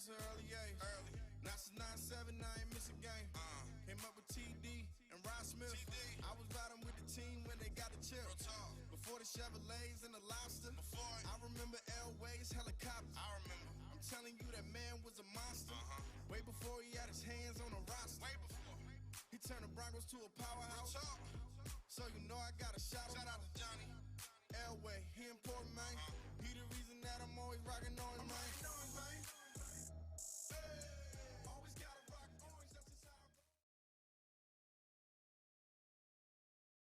since an early age. Not since 97, I ain't miss a game. Came up with TD and Rod Smith. I was riding with the team when they got the chip. Before the Chevrolets and the Lobster. I remember Elway's helicopter. I'm telling you, that man was a monster. Way before he had his hands on the roster. He turned the Broncos to a powerhouse. So you know I got a shout out to Johnny Elway. He important, man. He the reason that I'm always rocking on his man. Always gotta rock orange, that's just how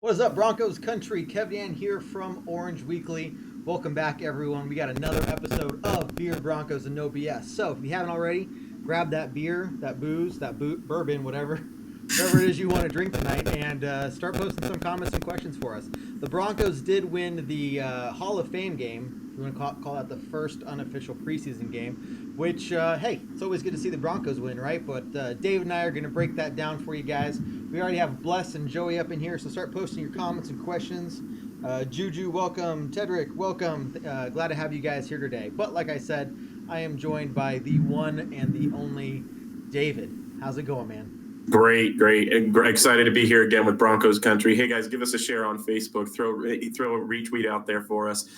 What is up, Broncos Country? Kevin here from Orange Weekly. Welcome back, everyone. We got another episode of Beer, Broncos, and No BS. So if you haven't already, grab that beer, that booze, that bourbon, whatever it is you want to drink tonight, and start posting some comments and questions for us. The Broncos did win the Hall of Fame game. If you want to call that the first unofficial preseason game, which, hey, it's always good to see the Broncos win, right? But Dave and I are going to break that down for you guys. We already have Bless and Joey up in here, so start posting your comments and questions. Juju, welcome. Tedrick, welcome. Glad to have you guys here today. But like I said, I am joined by the one and the only David. How's it going, man? Great. Excited to be here again with Broncos Country. Hey, guys, give us a share on Facebook. Throw a retweet out there for us.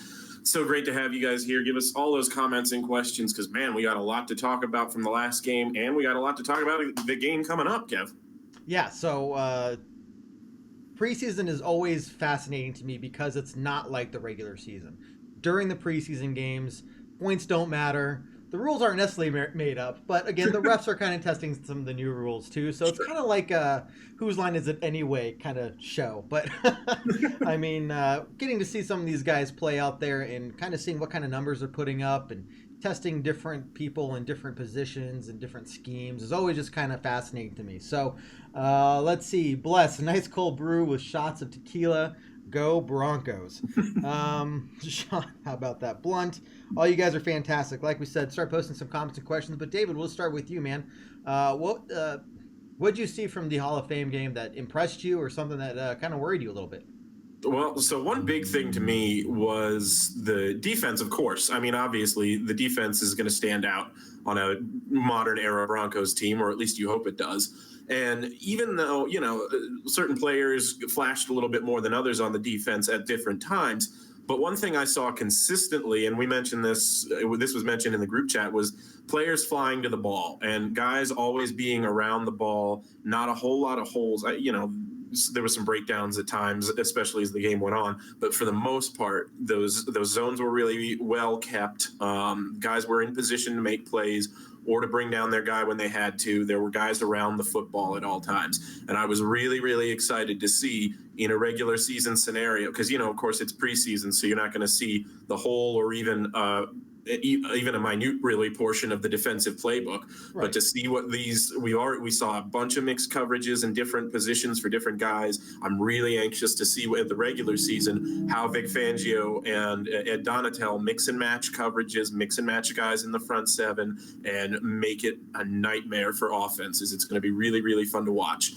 So great to have you guys here. Give us all those comments and questions because, man, we got a lot to talk about from the last game, and we got a lot to talk about the game coming up, Kev. Yeah, so preseason is always fascinating to me because it's not like the regular season. During the preseason games, points don't matter. The rules aren't necessarily made up, but again, the refs are kind of testing some of the new rules too. So it's kind of like a whose line is it anyway kind of show. But I mean, getting to see some of these guys play out there and kind of seeing what kind of numbers they're putting up and testing different people in different positions and different schemes is always just kind of fascinating to me. So let's see. Bless, a nice cold brew with shots of tequila. Go Broncos. Sean, how about that? Blunt, all you guys are fantastic. Like we said, start posting some comments and questions. But David, we'll start with you, man. What'd you see from the Hall of Fame game that impressed you or something that kind of worried you a little bit? Well, so one big thing to me was the defense, of course. I mean, obviously, the defense is going to stand out on a modern era Broncos team, or at least you hope it does. And even though, certain players flashed a little bit more than others on the defense at different times, but one thing I saw consistently, and we mentioned this was mentioned in the group chat, was players flying to the ball and guys always being around the ball, not a whole lot of holes. There were some breakdowns at times, especially as the game went on. But for the most part, those zones were really well kept. Guys were in position to make plays or to bring down their guy when they had to. There were guys around the football at all times. And I was really, really excited to see in a regular season scenario, because, of course, it's preseason, so you're not going to see the whole or even a minute really portion of the defensive playbook, right. But to see what we saw a bunch of mixed coverages in different positions for different guys. I'm really anxious to see at the regular season how Vic Fangio and Ed Donatel mix and match coverages, mix and match guys in the front seven, and make it a nightmare for offenses. It's going to be really, really fun to watch.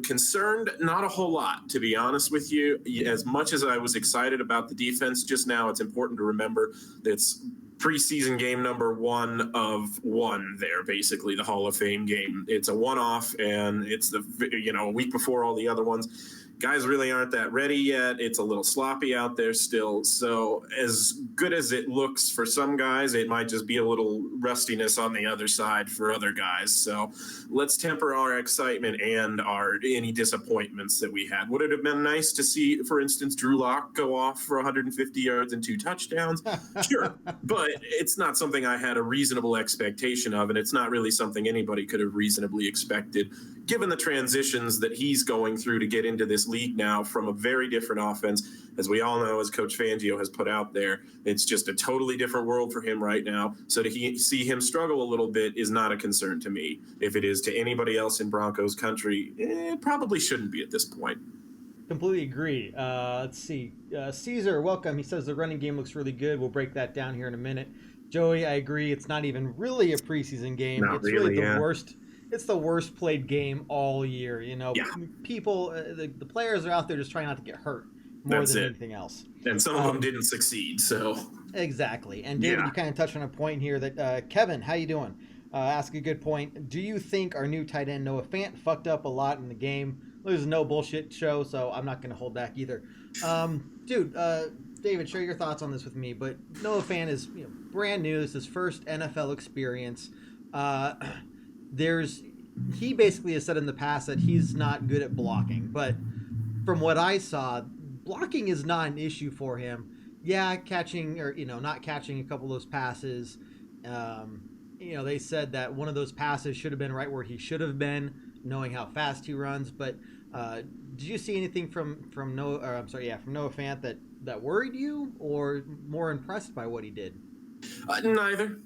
Concerned, not a whole lot, to be honest with you. As much as I was excited about the defense just now, it's important to remember that it's preseason game number 1 of 1 there, basically, the Hall of Fame game. It's a one-off, and it's a week before all the other ones. Guys really aren't that ready yet. It's a little sloppy out there still. So as good as it looks for some guys, it might just be a little rustiness on the other side for other guys. So let's temper our excitement and any disappointments that we had. Would it have been nice to see, for instance, Drew Lock go off for 150 yards and 2 touchdowns? Sure. But it's not something I had a reasonable expectation of, and it's not really something anybody could have reasonably expected, given the transitions that he's going through to get into this league now from a very different offense. As we all know, as Coach Fangio has put out there, it's just a totally different world for him right now. So to see him struggle a little bit is not a concern to me. If it is to anybody else in Broncos country, it probably shouldn't be at this point. Completely agree. Let's see. Caesar, welcome. He says the running game looks really good. We'll break that down here in a minute. Joey, I agree. It's not even really a preseason game. Not it's really the worst. It's the worst played game all year. Yeah. People, the players are out there just trying not to get hurt more than anything else. And some of them didn't succeed. So exactly. And David, you kind of touched on a point here that Kevin, how you doing? ask a good point. Do you think our new tight end Noah Fant fucked up a lot in the game? This is no bullshit show, so I'm not going to hold back either. Dude, David, share your thoughts on this with me. But Noah Fant is brand new. This is his first NFL experience. He basically has said in the past that he's not good at blocking, but from what I saw, blocking is not an issue for him. Yeah, catching or not catching a couple of those passes. They said that one of those passes should have been right where he should have been, knowing how fast he runs. But did you see anything from Noah Fant that worried you, or more impressed by what he did? Neither.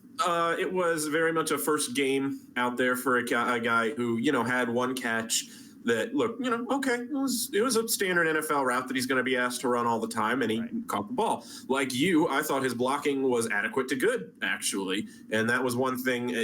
It was very much a first game out there for a guy who had one catch. That look, okay, it was a standard NFL route that he's going to be asked to run all the time, and he caught the ball. Like you, I thought his blocking was adequate to good, actually, and that was one thing.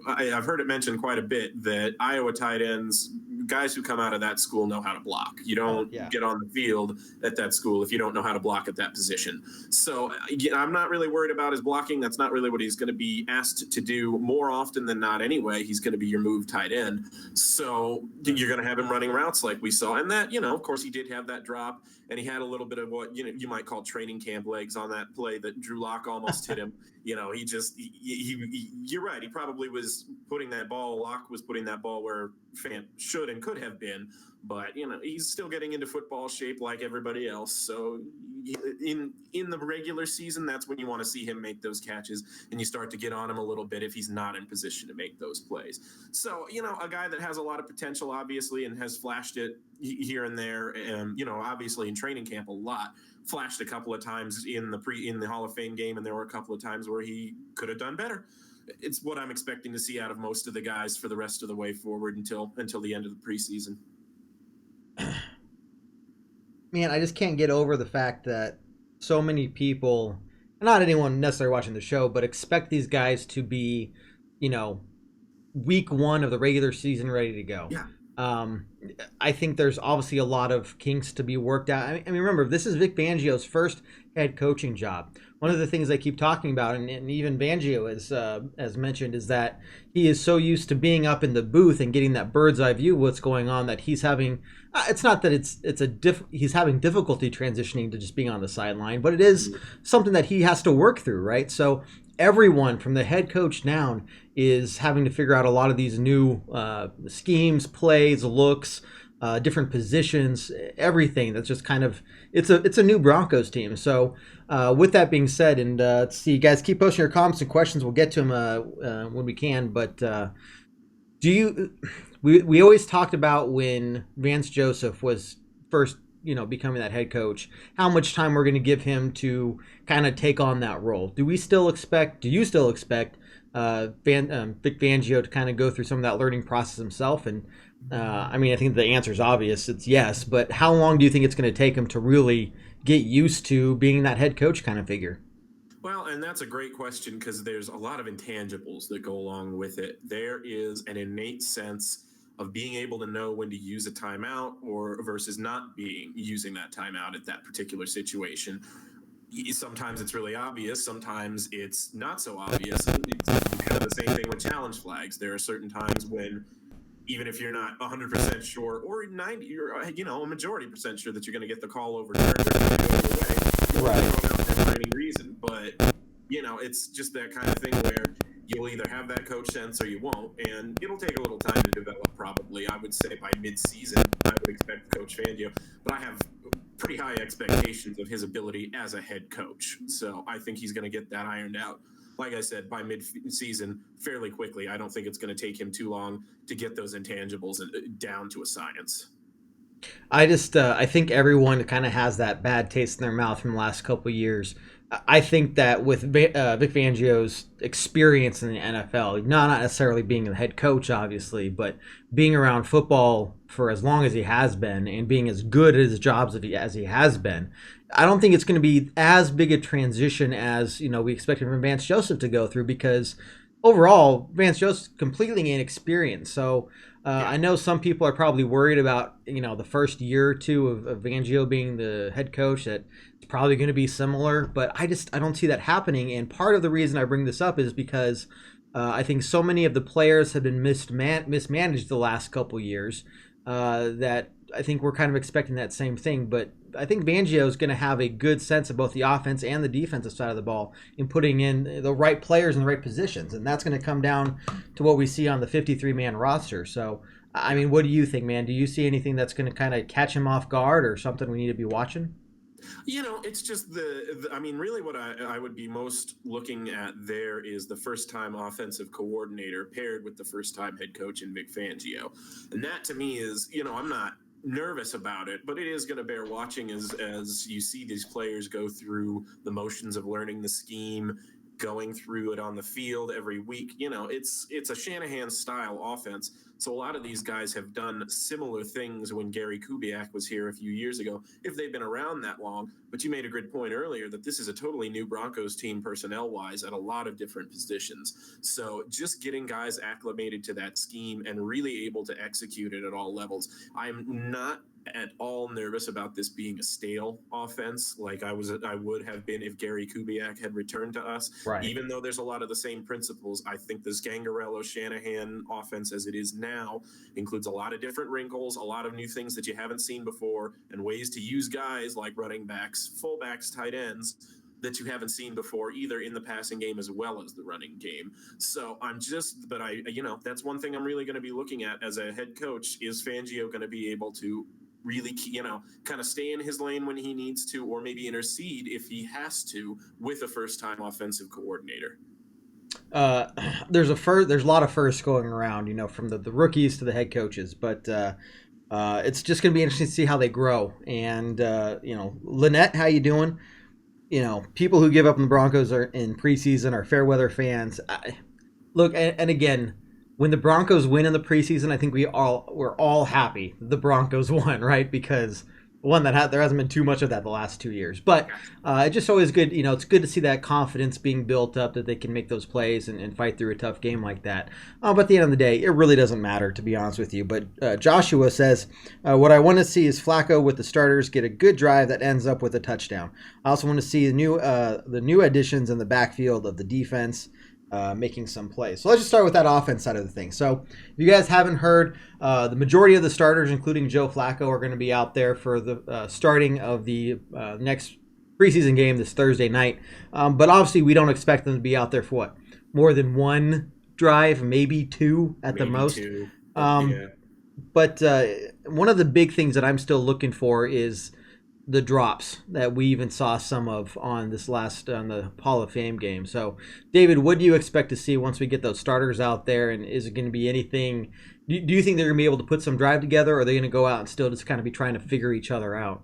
I've heard it mentioned quite a bit that Iowa tight ends, guys who come out of that school, know how to block. You don't get on the field at that school if you don't know how to block at that position. So I'm not really worried about his blocking. That's not really what he's going to be asked to do more often than not anyway. He's going to be your move tight end. So you're going to have him running routes like we saw. And that, of course, he did have that drop, and he had a little bit of what you might call training camp legs on that play that Drew Lock almost hit him. You're right. He probably was putting that ball. Locke was putting that ball where Fant should and could have been, but he's still getting into football shape like everybody else. So in the regular season, that's when you want to see him make those catches, and you start to get on him a little bit if he's not in position to make those plays. So a guy that has a lot of potential, obviously, and has flashed it here and there, and obviously in training camp a lot. Flashed a couple of times in the Hall of Fame game, and there were a couple of times where he could have done better. It's what I'm expecting to see out of most of the guys for the rest of the way forward until the end of the preseason. Man, I just can't get over the fact that so many people, not anyone necessarily watching the show, but expect these guys to be, week one of the regular season ready to go. Yeah. I think there's obviously a lot of kinks to be worked out. I mean, remember, this is Vic Fangio's first head coaching job. One of the things they keep talking about, and even Fangio has mentioned, is that he is so used to being up in the booth and getting that bird's eye view of what's going on that he's having. It's not that he's having difficulty transitioning to just being on the sideline, but it is something that he has to work through, right? So everyone from the head coach down is having to figure out a lot of these new schemes, plays, looks, different positions, everything. That's just kind of it's a new Broncos team. So with that being said, and let's see, you guys keep posting your comments and questions. We'll get to them when we can. But we always talked about when Vance Joseph was first becoming that head coach, how much time we're going to give him to kind of take on that role. Do you still expect Vic Fangio to kind of go through some of that learning process himself? And I think the answer is obvious. It's yes. But how long do you think it's going to take him to really get used to being that head coach kind of figure? Well, and that's a great question because there's a lot of intangibles that go along with it. There is an innate sense of being able to know when to use a timeout or versus not using that timeout at that particular situation. Sometimes it's really obvious. Sometimes it's not so obvious. It's kind of the same thing with challenge flags. There are certain times when, even if you're not 100% sure, or 90, you're a majority percent sure that you're going to get the call overturned or going to go your way, right? For any reason, but it's just that kind of thing where you'll either have that coach sense or you won't, and it'll take a little time to develop. Probably, I would say by mid-season, I would expect Coach Fangio, but I have pretty high expectations of his ability as a head coach. So I think he's going to get that ironed out. Like I said, by mid-season, fairly quickly. I don't think it's going to take him too long to get those intangibles down to a science. I think everyone kind of has that bad taste in their mouth from the last couple of years. I think that with Vic Fangio's experience in the NFL, not necessarily being the head coach, obviously, but being around football for as long as he has been and being as good at his jobs as he has been, I don't think it's going to be as big a transition as we expected from Vance Joseph to go through, because overall, Vance Joseph's completely inexperienced. So I know some people are probably worried about the first year or two of Fangio being the head coach, that it's probably going to be similar, but I don't see that happening. And part of the reason I bring this up is because I think so many of the players have been mismanaged the last couple years that I think we're kind of expecting that same thing. But I think Fangio is going to have a good sense of both the offense and the defensive side of the ball in putting in the right players in the right positions. And that's going to come down to what we see on the 53-man roster. So, I mean, what do you think, man? Do you see anything that's going to kind of catch him off guard or something we need to be watching? It's just I mean, really what I would be most looking at there is the first-time offensive coordinator paired with the first-time head coach in Vic Fangio. And that to me is, I'm not nervous about it, but it is going to bear watching as you see these players go through the motions of learning the scheme, going through it on the field every week. It's a Shanahan style offense. So a lot of these guys have done similar things when Gary Kubiak was here a few years ago, if they've been around that long. But you made a good point earlier that this is a totally new Broncos team personnel-wise at a lot of different positions. So just getting guys acclimated to that scheme and really able to execute it at all levels. I'm not at all nervous about this being a stale offense like I would have been if Gary Kubiak had returned to us. Right. Even though there's a lot of the same principles, I think this Gangarello Shanahan offense as it is now includes a lot of different wrinkles, a lot of new things that you haven't seen before, and ways to use guys like running backs, fullbacks, tight ends that you haven't seen before, either in the passing game as well as the running game. So that's one thing I'm really going to be looking at as a head coach. Is Fangio going to be able to really, kind of stay in his lane when he needs to, or maybe intercede if he has to with a first-time offensive coordinator? There's a lot of firsts going around, from the rookies to the head coaches, but it's just going to be interesting to see how they grow. And Lynette, how you doing? People who give up on the Broncos are in preseason are fair weather fans. Look, and again, when the Broncos win in the preseason, I think we're all happy the Broncos won, right? Because there hasn't been too much of that the last 2 years. But it's just always good, it's good to see that confidence being built up that they can make those plays and fight through a tough game like that. But at the end of the day, it really doesn't matter, to be honest with you. But Joshua says, what I want to see is Flacco with the starters get a good drive that ends up with a touchdown. I also want to see the new additions in the backfield of the defense making some plays. So let's just start with that offense side of the thing. So if you guys haven't heard, the majority of the starters, including Joe Flacco, are going to be out there for the starting of the next preseason game this Thursday night. But obviously we don't expect them to be out there for more than one drive, maybe two at the most. Two. But one of the big things that I'm still looking for is the drops that we even saw some of on the Hall of Fame game. So, David, what do you expect to see once we get those starters out there? And is it going to be anything? Do you think they're going to be able to put some drive together, or are they going to go out and still just kind of be trying to figure each other out?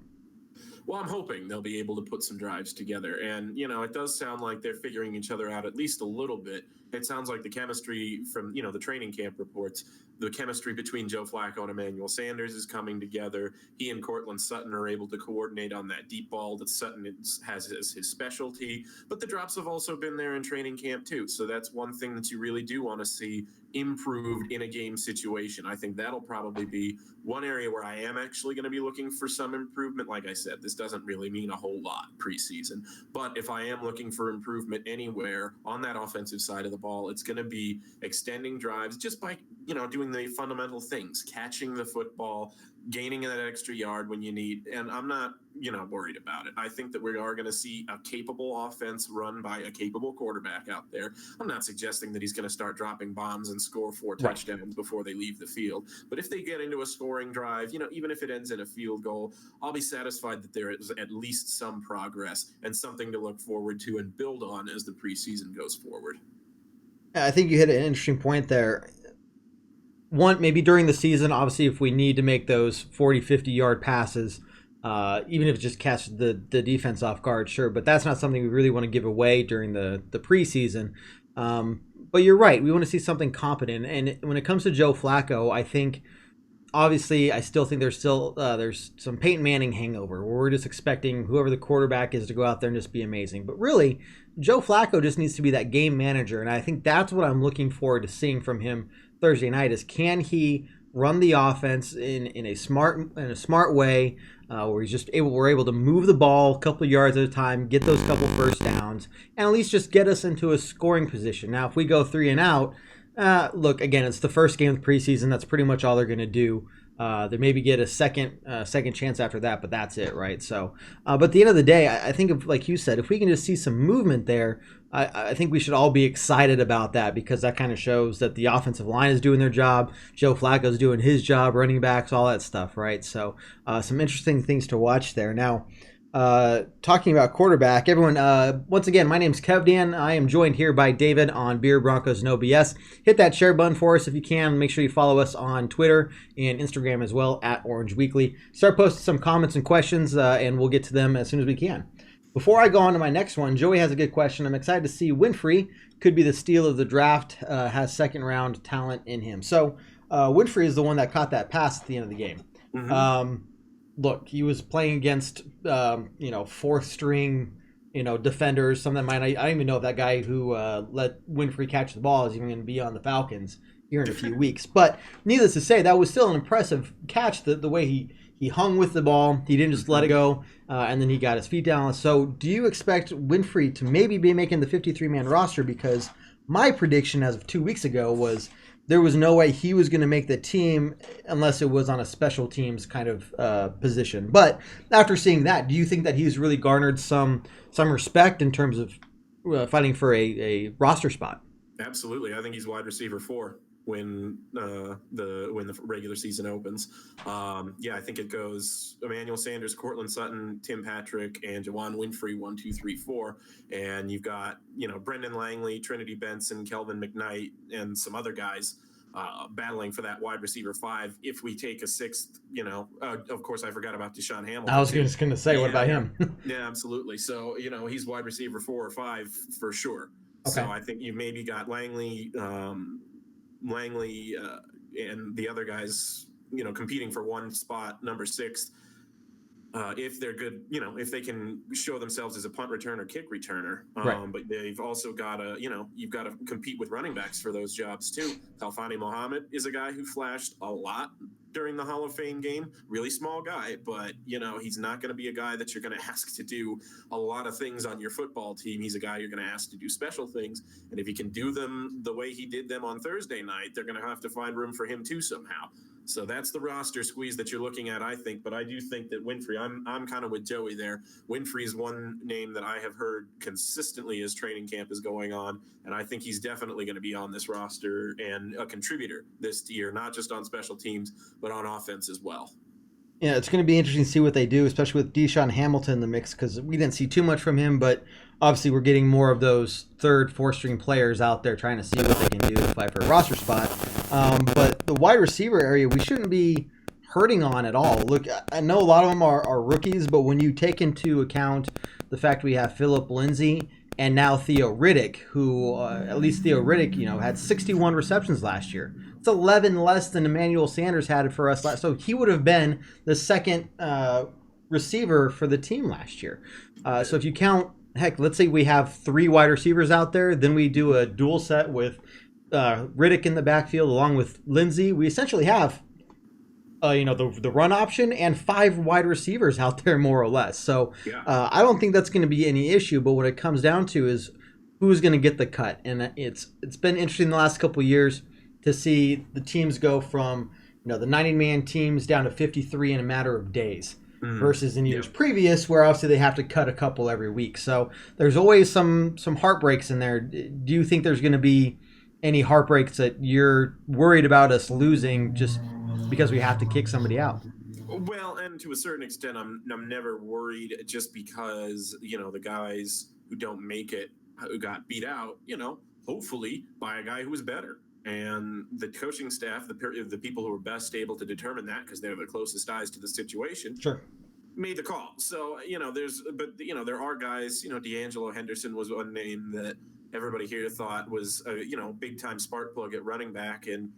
Well, I'm hoping they'll be able to put some drives together. And, it does sound like they're figuring each other out at least a little bit. It sounds like the chemistry from, the training camp reports, the chemistry between Joe Flacco and Emmanuel Sanders is coming together. He and Cortland Sutton are able to coordinate on that deep ball that Sutton has as his specialty. But the drops have also been there in training camp, too. So that's one thing that you really do want to see improved in a game situation. I think that'll probably be one area where I am actually going to be looking for some improvement. Like I said, this doesn't really mean a whole lot preseason, but if I am looking for improvement anywhere on that offensive side of the ball, it's going to be extending drives just by, doing the fundamental things, catching the football, gaining that extra yard when you need. And I'm not, worried about it. I think that we are going to see a capable offense run by a capable quarterback out there. I'm not suggesting that he's going to start dropping bombs and score 4 touchdowns before they leave the field. But if they get into a scoring drive, even if it ends in a field goal, I'll be satisfied that there is at least some progress and something to look forward to and build on as the preseason goes forward. I think you hit an interesting point there. One, maybe during the season, obviously, if we need to make those 40, 50-yard passes, even if it just catches the defense off guard, sure. But that's not something we really want to give away during the preseason. But you're right. We want to see something competent. And when it comes to Joe Flacco, I think, obviously, I still think there's some Peyton Manning hangover where we're just expecting whoever the quarterback is to go out there and just be amazing. But really, Joe Flacco just needs to be that game manager. And I think that's what I'm looking forward to seeing from him Thursday night is, can he run the offense in a smart way, where we're able to move the ball a couple yards at a time, get those couple first downs, and at least just get us into a scoring position. Now, if we go 3 and out, look, again, it's the first game of the preseason. That's pretty much all they're going to do. They maybe get a second chance after that, but that's it, right? So, but at the end of the day, I think, like you said, if we can just see some movement there, I think we should all be excited about that, because that kind of shows that the offensive line is doing their job. Joe Flacco's doing his job, running backs, all that stuff, right? So, some interesting things to watch there. Now, talking about quarterback, everyone, once again, my name's Kev Dan. I am joined here by David on Beer Broncos No BS. Hit that share button for us if you can. Make sure you follow us on Twitter and Instagram as well, at Orange Weekly. Start posting some comments and questions, and we'll get to them as soon as we can. Before I go on to my next one, Joey has a good question. I'm excited to see Winfrey could be the steal of the draft, has second round talent in him. So Winfrey is the one that caught that pass at the end of the game. Mm-hmm. Look, he was playing against, fourth string, defenders. Some that I don't even know if that guy who let Winfrey catch the ball is even going to be on the Falcons here in a few weeks. But needless to say, that was still an impressive catch, the way he hung with the ball. He didn't just let it go, and then he got his feet down. So do you expect Winfrey to maybe be making the 53-man roster? Because my prediction as of 2 weeks ago was there was no way he was going to make the team unless it was on a special teams kind of position. But after seeing that, do you think that he's really garnered some respect in terms of fighting for a roster spot? Absolutely. I think he's wide receiver 4 when the regular season opens. I think it goes Emmanuel Sanders, Cortland Sutton, Tim Patrick, and Juwann Winfrey, 1, 2, 3, 4. And you've got, Brendan Langley, Trinity Benson, Kelvin McKnight, and some other guys battling for that wide receiver 5. If we take a 6th, of course I forgot about Deshaun Hamilton. I was just going to say, what about him? Yeah, absolutely. So, he's wide receiver 4 or 5 for sure. Okay. So I think you maybe got Langley, and the other guys, competing for one spot, number 6. If they're good, if they can show themselves as a punt returner, kick returner. Right. But they've also got to, you've got to compete with running backs for those jobs too. Talfani Mohammed is a guy who flashed a lot during the Hall of Fame game. Really small guy, but, he's not going to be a guy that you're going to ask to do a lot of things on your football team. He's a guy you're going to ask to do special things. And if he can do them the way he did them on Thursday night, they're going to have to find room for him too somehow. So that's the roster squeeze that you're looking at, I think. But I do think that Winfrey, I'm kind of with Joey there. Winfrey is one name that I have heard consistently as training camp is going on. And I think he's definitely going to be on this roster and a contributor this year, not just on special teams, but on offense as well. Yeah, it's going to be interesting to see what they do, especially with Deshaun Hamilton in the mix, because we didn't see too much from him, but obviously we're getting more of those third, fourth-string players out there trying to see what they can do to fight for a roster spot. But the wide receiver area, we shouldn't be hurting on at all. Look, I know a lot of them are rookies, but when you take into account the fact we have Phillip Lindsay and now Theo Riddick, who, at least Theo Riddick, had 61 receptions last year. It's 11 less than Emmanuel Sanders had for us last. So he would have been the second receiver for the team last year. So if you count, heck, let's say we have 3 wide receivers out there, then we do a dual set with Riddick in the backfield along with Lindsay. We essentially have the run option and 5 wide receivers out there, more or less. So I don't think that's going to be any issue. But what it comes down to is who's going to get the cut. And it's been interesting the last couple of years to see the teams go from the 90-man teams down to 53 in a matter of days. Versus in years previous, where obviously they have to cut a couple every week. So there's always some heartbreaks in there. Do you think there's going to be any heartbreaks that you're worried about us losing just because we have to kick somebody out? Well, and to a certain extent, I'm never worried just because, the guys who don't make it, who got beat out, hopefully by a guy who was better. And the coaching staff, the people who are best able to determine that, because they're the closest eyes to the situation, made the call. So, there are guys, D'Angelo Henderson was one name that everybody here thought was a, big time spark plug at running back. And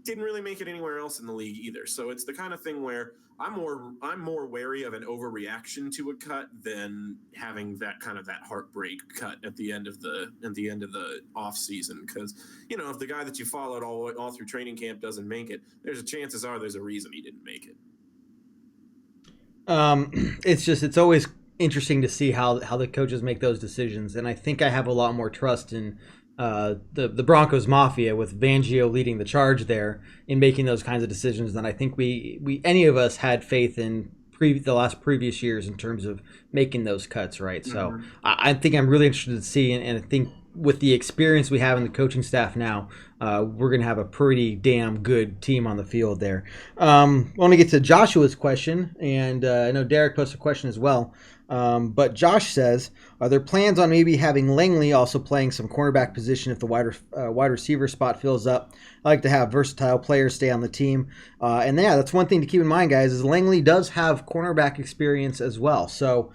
didn't really make it anywhere else in the league either. So it's the kind of thing where I'm more wary of an overreaction to a cut than having that heartbreak cut at the end of the off season. Because if the guy that you followed all through training camp doesn't make it, there's a reason he didn't make it. It's always interesting to see how the coaches make those decisions, and I think I have a lot more trust in the Broncos Mafia with Fangio leading the charge there in making those kinds of decisions than I think we any of us had faith in the last previous years in terms of making those cuts, right? So I think I'm really interested to see, and I think with the experience we have in the coaching staff now, we're going to have a pretty damn good team on the field there. I want to get to Joshua's question, and I know Derek posted a question as well. But Josh says, are there plans on maybe having Langley also playing some cornerback position if the wide receiver spot fills up? I like to have versatile players stay on the team. And yeah, that's one thing to keep in mind, guys, is Langley does have cornerback experience as well. So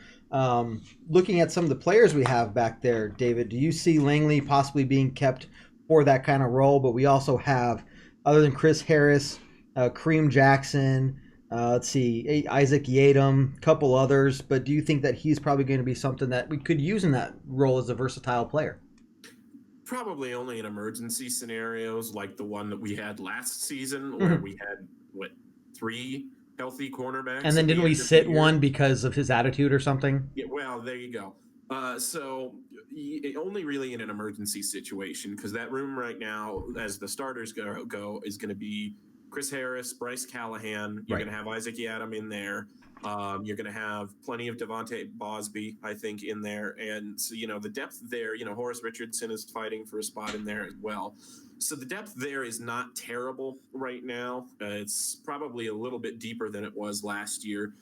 looking at some of the players we have back there, David, do you see Langley possibly being kept for that kind of role? But we also have, other than Chris Harris, Kareem Jackson, let's see, Isaac Yadam, a couple others. But do you think that he's probably going to be something that we could use in that role as a versatile player? Probably only in emergency scenarios like the one that we had last season where we had, 3 healthy cornerbacks. And then didn't we sit one because of his attitude or something? Yeah, well, there you go. So only really in an emergency situation, because that room right now, as the starters go is going to be Chris Harris, Bryce Callahan. You're going to have Isaac Yadam in there. You're going to have plenty of Devontae Bosby, I think, in there. And so, the depth there, Horace Richardson is fighting for a spot in there as well. So the depth there is not terrible right now. It's probably a little bit deeper than it was last year.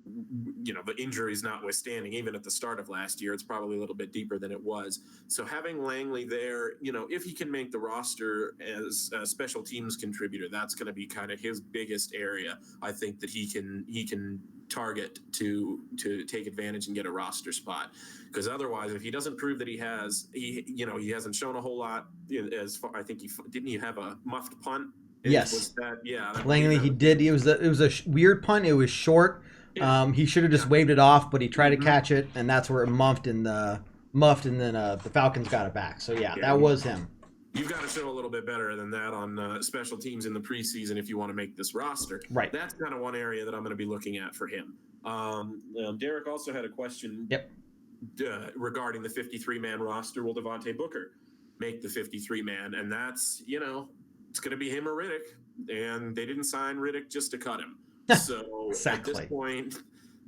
The injuries notwithstanding, even at the start of last year, it's probably a little bit deeper than it was. So having Langley there, if he can make the roster as a special teams contributor, that's going to be kind of his biggest area. I think that he can target to take advantage and get a roster spot. Because otherwise, if he doesn't prove that he hasn't shown a whole lot. As far, I think didn't he have a muffed punt? Yes. Yeah. Langley, he did. It was a weird punt. It was short. Yeah. He should have just waved it off, but he tried to catch it, and that's where it muffed, and then the Falcons got it back. So that was him. You've got to show a little bit better than that on special teams in the preseason if you want to make this roster. Right. That's kind of one area that I'm going to be looking at for him. Derek also had a question regarding the 53-man roster. Will Devontae Booker make the 53-man? And that's, it's going to be him or Riddick. And they didn't sign Riddick just to cut him. So exactly. At this point,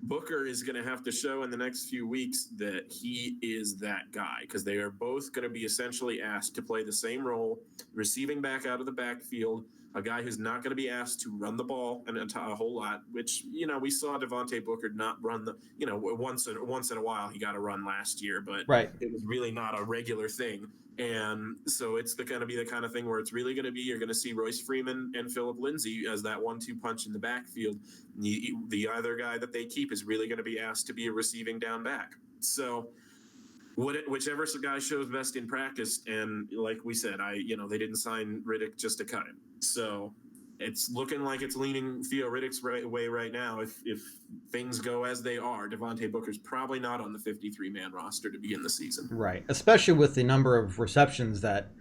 Booker is going to have to show in the next few weeks that he is that guy, because they are both going to be essentially asked to play the same role, receiving back out of the backfield, a guy who's not going to be asked to run the ball a whole lot, which, we saw Devontae Booker not run the, once in a while he got a run last year, but it was really not a regular thing. And so it's going to be the kind of thing where it's really going to be, you're going to see Royce Freeman and Phillip Lindsay as that 1-2 punch in the backfield. The other guy that they keep is really going to be asked to be a receiving down back. So whichever guy shows best in practice. And like we said, they didn't sign Riddick just to cut him. So it's looking like it's leaning Theo Riddick's way right now. If things go as they are, Devontae Booker's probably not on the 53-man roster to begin the season. Right, especially with the number of receptions that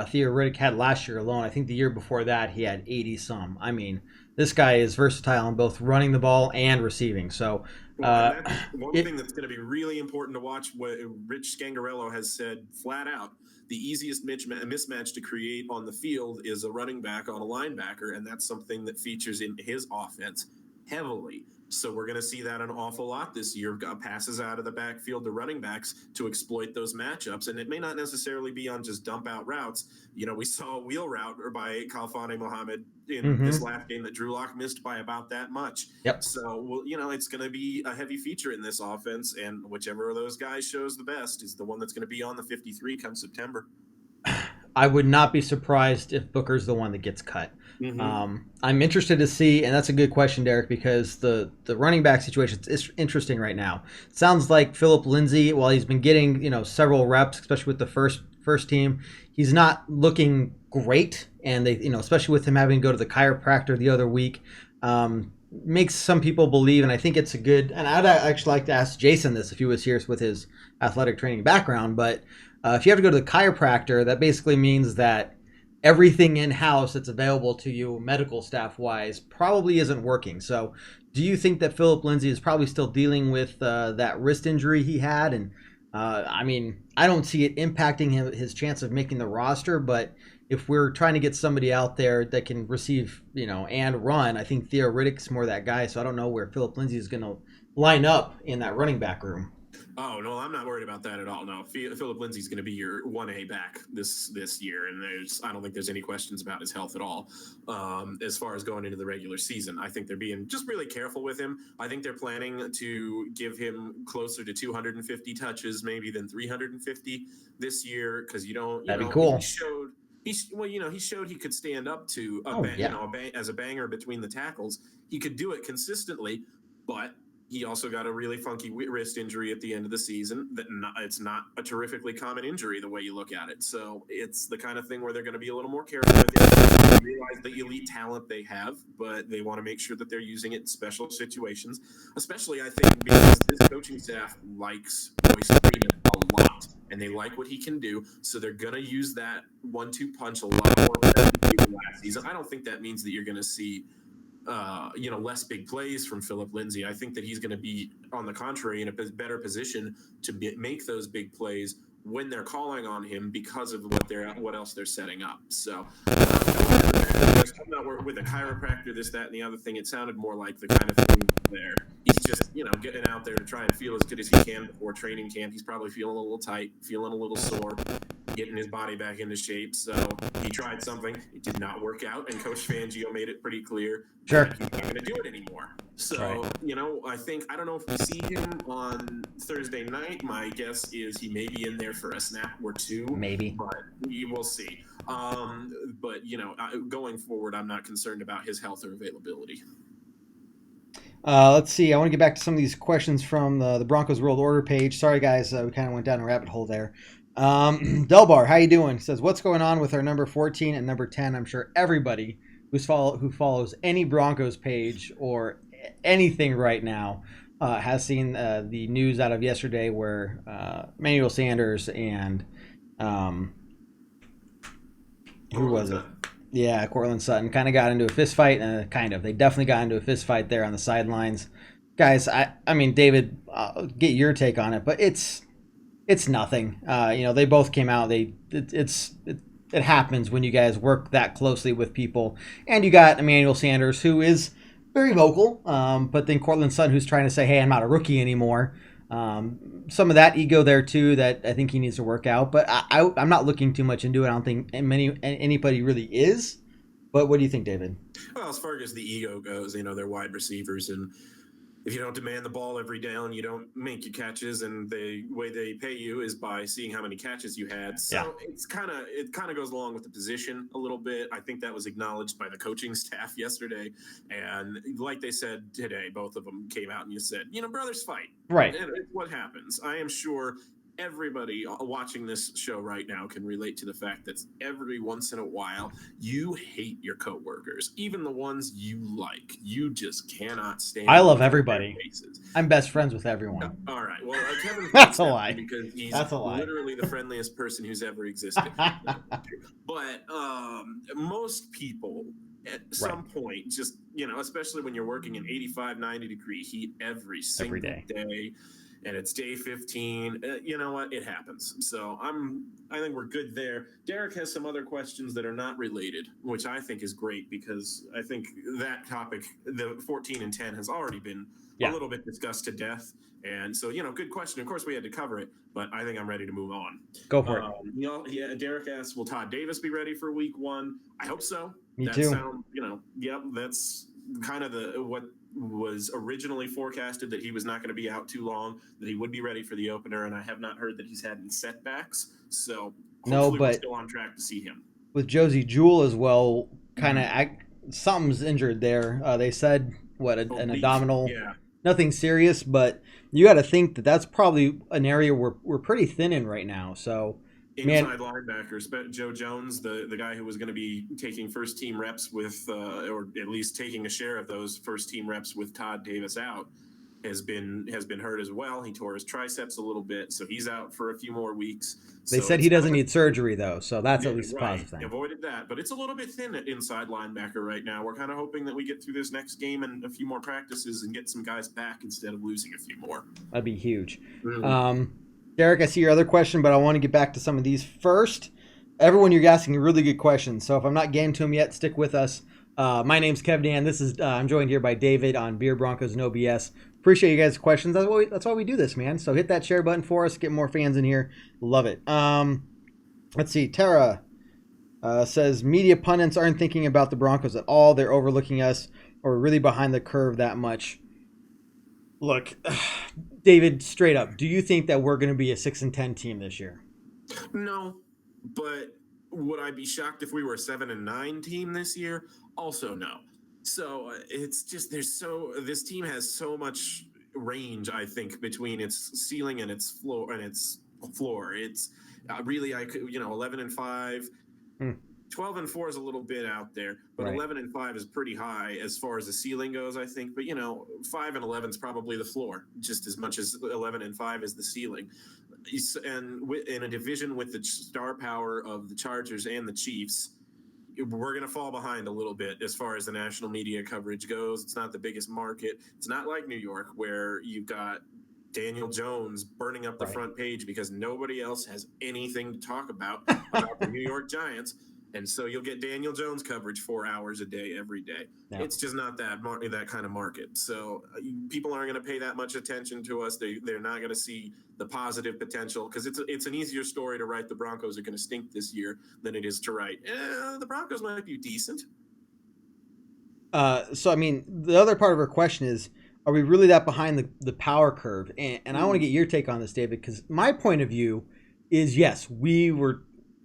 Theo Riddick had last year alone. I think the year before that he had 80-some. I mean, this guy is versatile in both running the ball and receiving. So that's one thing that's going to be really important to watch. What Rich Scangarello has said flat out. The easiest mismatch to create on the field is a running back on a linebacker, and that's something that features in his offense heavily. So we're going to see that an awful lot this year. Passes out of the backfield to running backs to exploit those matchups, and it may not necessarily be on just dump out routes. We saw a wheel route by Khalfani Mohammed in this last game that Drew Lock missed by about that much. Yep. So, it's going to be a heavy feature in this offense, and whichever of those guys shows the best is the one that's going to be on the 53 come September. I would not be surprised if Booker's the one that gets cut. Mm-hmm. I'm interested to see, and that's a good question, Derek, because the running back situation is interesting right now. Sounds like Philip Lindsay, while he's been getting several reps, especially with the first team, he's not looking great, and they especially with him having to go to the chiropractor the other week. Makes some people believe, and I think it's a good. And I'd actually like to ask Jason this if he was here with his athletic training background, but if you have to go to the chiropractor, that basically means that everything in house that's available to you, medical staff wise, probably isn't working. So, do you think that Philip Lindsay is probably still dealing with that wrist injury he had? And I mean, I don't see it impacting his chance of making the roster, but if we're trying to get somebody out there that can receive, and run, I think Theo Riddick's more that guy. So I don't know where Philip Lindsay is going to line up in that running back room. Oh no, I'm not worried about that at all. No, Philip Lindsay's going to be your 1A back this year, and I don't think there's any questions about his health at all. As far as going into the regular season, I think they're being just really careful with him. I think they're planning to give him closer to 250 touches, maybe than 350 this year, because That'd be cool. He showed he could stand up to as a banger between the tackles. He could do it consistently, but he also got a really funky wrist injury at the end of the season. It's not a terrifically common injury the way you look at it. So it's the kind of thing where they're going to be a little more careful with it. They realize the elite talent they have, but they want to make sure that they're using it in special situations. Especially, I think, because this coaching staff likes Royce Freeman a lot, and they like what he can do. So they're going to use that 1-2 punch a lot more than they did last season. I don't think that means that you're going to see less big plays from Philip Lindsay. I think that he's going to be, on the contrary, in a better position to make those big plays when they're calling on him because of what else they're setting up. So I'm not with a chiropractor, this, that, and the other thing. It sounded more like the kind of thing there. He's just, getting out there to try and feel as good as he can before training camp. He's probably feeling a little tight, feeling a little sore, getting his body back into shape. So he tried something. It did not work out, and Coach Fangio made it pretty clear that he's not going to do it anymore. So, I don't know if we see him on Thursday night. My guess is he may be in there for a snap or two. Maybe. But we will see. Going forward, I'm not concerned about his health or availability. Let's see. I want to get back to some of these questions from the Broncos World Order page. Sorry, guys. We kind of went down a rabbit hole there. Delbar, how you doing? He says, what's going on with our number 14 and number 10? I'm sure everybody who follows any Broncos page or anything right now has seen the news out of yesterday where Emmanuel Sanders and who was it? Yeah, Cortland Sutton kind of got into a fist fight. They definitely got into a fist fight there on the sidelines. Guys, I mean, David, get your take on it, but it's nothing. They both came out. It happens when you guys work that closely with people. And you got Emmanuel Sanders, who is very vocal, but then Cortland Sutton, who's trying to say, hey, I'm not a rookie anymore. Some of that ego there, too, that I think he needs to work out. But I'm not looking too much into it. I don't think anybody really is. But what do you think, David? Well, as far as the ego goes, they're wide receivers, and if you don't demand the ball every down, you don't make your catches, and the way they pay you is by seeing how many catches you had. So it kind of goes along with the position a little bit. I think that was acknowledged by the coaching staff yesterday, and like they said today, both of them came out and you said, brothers fight. Right. And it's what happens. I am sure everybody watching this show right now can relate to the fact that every once in a while you hate your coworkers, even the ones you like. You just cannot stand. I love everybody. I'm best friends with everyone. All right. Well, Kevin, that's a lie. Because he's lie. Literally the friendliest person who's ever existed. But most people at some point, just especially when you're working in 85, 90-degree heat every single day. And it's day 15. You know what? It happens. So I think we're good there. Derek has some other questions that are not related, which I think is great because I think that topic, the 14 and 10, has already been a little bit discussed to death. And so, good question. Of course, we had to cover it, but I think I'm ready to move on. Go for it. Derek asks, will Todd Davis be ready for week 1? I hope so. Me too. That's kind of what was originally forecasted, that he was not going to be out too long, that he would be ready for the opener, and I have not heard that he's had any setbacks. So No, hopefully we're but still on track to see him. with Josie Jewell as well, kind of something's injured there. They said an abdominal, Yeah. nothing serious, but you got to think that that's probably an area we're pretty thin in right now. So, Inside linebackers, Joe Jones, the guy who was going to be taking first team reps with, or at least taking a share of those first team reps with Todd Davis out, has been hurt as well. He tore his triceps a little bit, so he's out for a few more weeks. They said he doesn't need surgery though, so that's at least a positive thing. Avoided that, but it's a little bit thin at inside linebacker right now. We're kind of hoping that we get through this next game and a few more practices and get some guys back instead of losing a few more. That'd be huge. Mm-hmm. Derek, I see your other question, but I want to get back to some of these first. Everyone, you're asking really good questions, so if I'm not getting to them yet, stick with us. My name's Kev Dan. This is I'm joined here by David on Beer Broncos No BS. Appreciate you guys' questions. That's why we do this, man. So hit that share button for us. Get more fans in here. Love it. Let's see. Tara says media pundits aren't thinking about the Broncos at all. They're overlooking us or really behind the curve that much. Look, David, straight up, do you think that we're going to be a 6-10 team this year? No, but would I be shocked if we were a 7-9 team this year? Also, no. So it's just this team has so much range, I think, between its ceiling and its floor. It's really 11-5. 12-4 is a little bit out there, but right. 11-5 is pretty high as far as the ceiling goes, I think. But 5-11 is probably the floor, just as much as 11-5 is the ceiling. And in a division with the star power of the Chargers and the Chiefs, we're going to fall behind a little bit as far as the national media coverage goes. It's not the biggest market. It's not like New York where you've got Daniel Jones burning up the front page because nobody else has anything to talk about the New York Giants. And so you'll get Daniel Jones coverage 4 hours a day, every day. Yeah. It's just not that kind of market. So people aren't going to pay that much attention to us. They're not going to see the positive potential because it's an easier story to write the Broncos are going to stink this year than it is to write the Broncos might be decent. So, I mean, the other part of our question is, are we really that behind the power curve? And I want to get your take on this, David, because my point of view is, yes,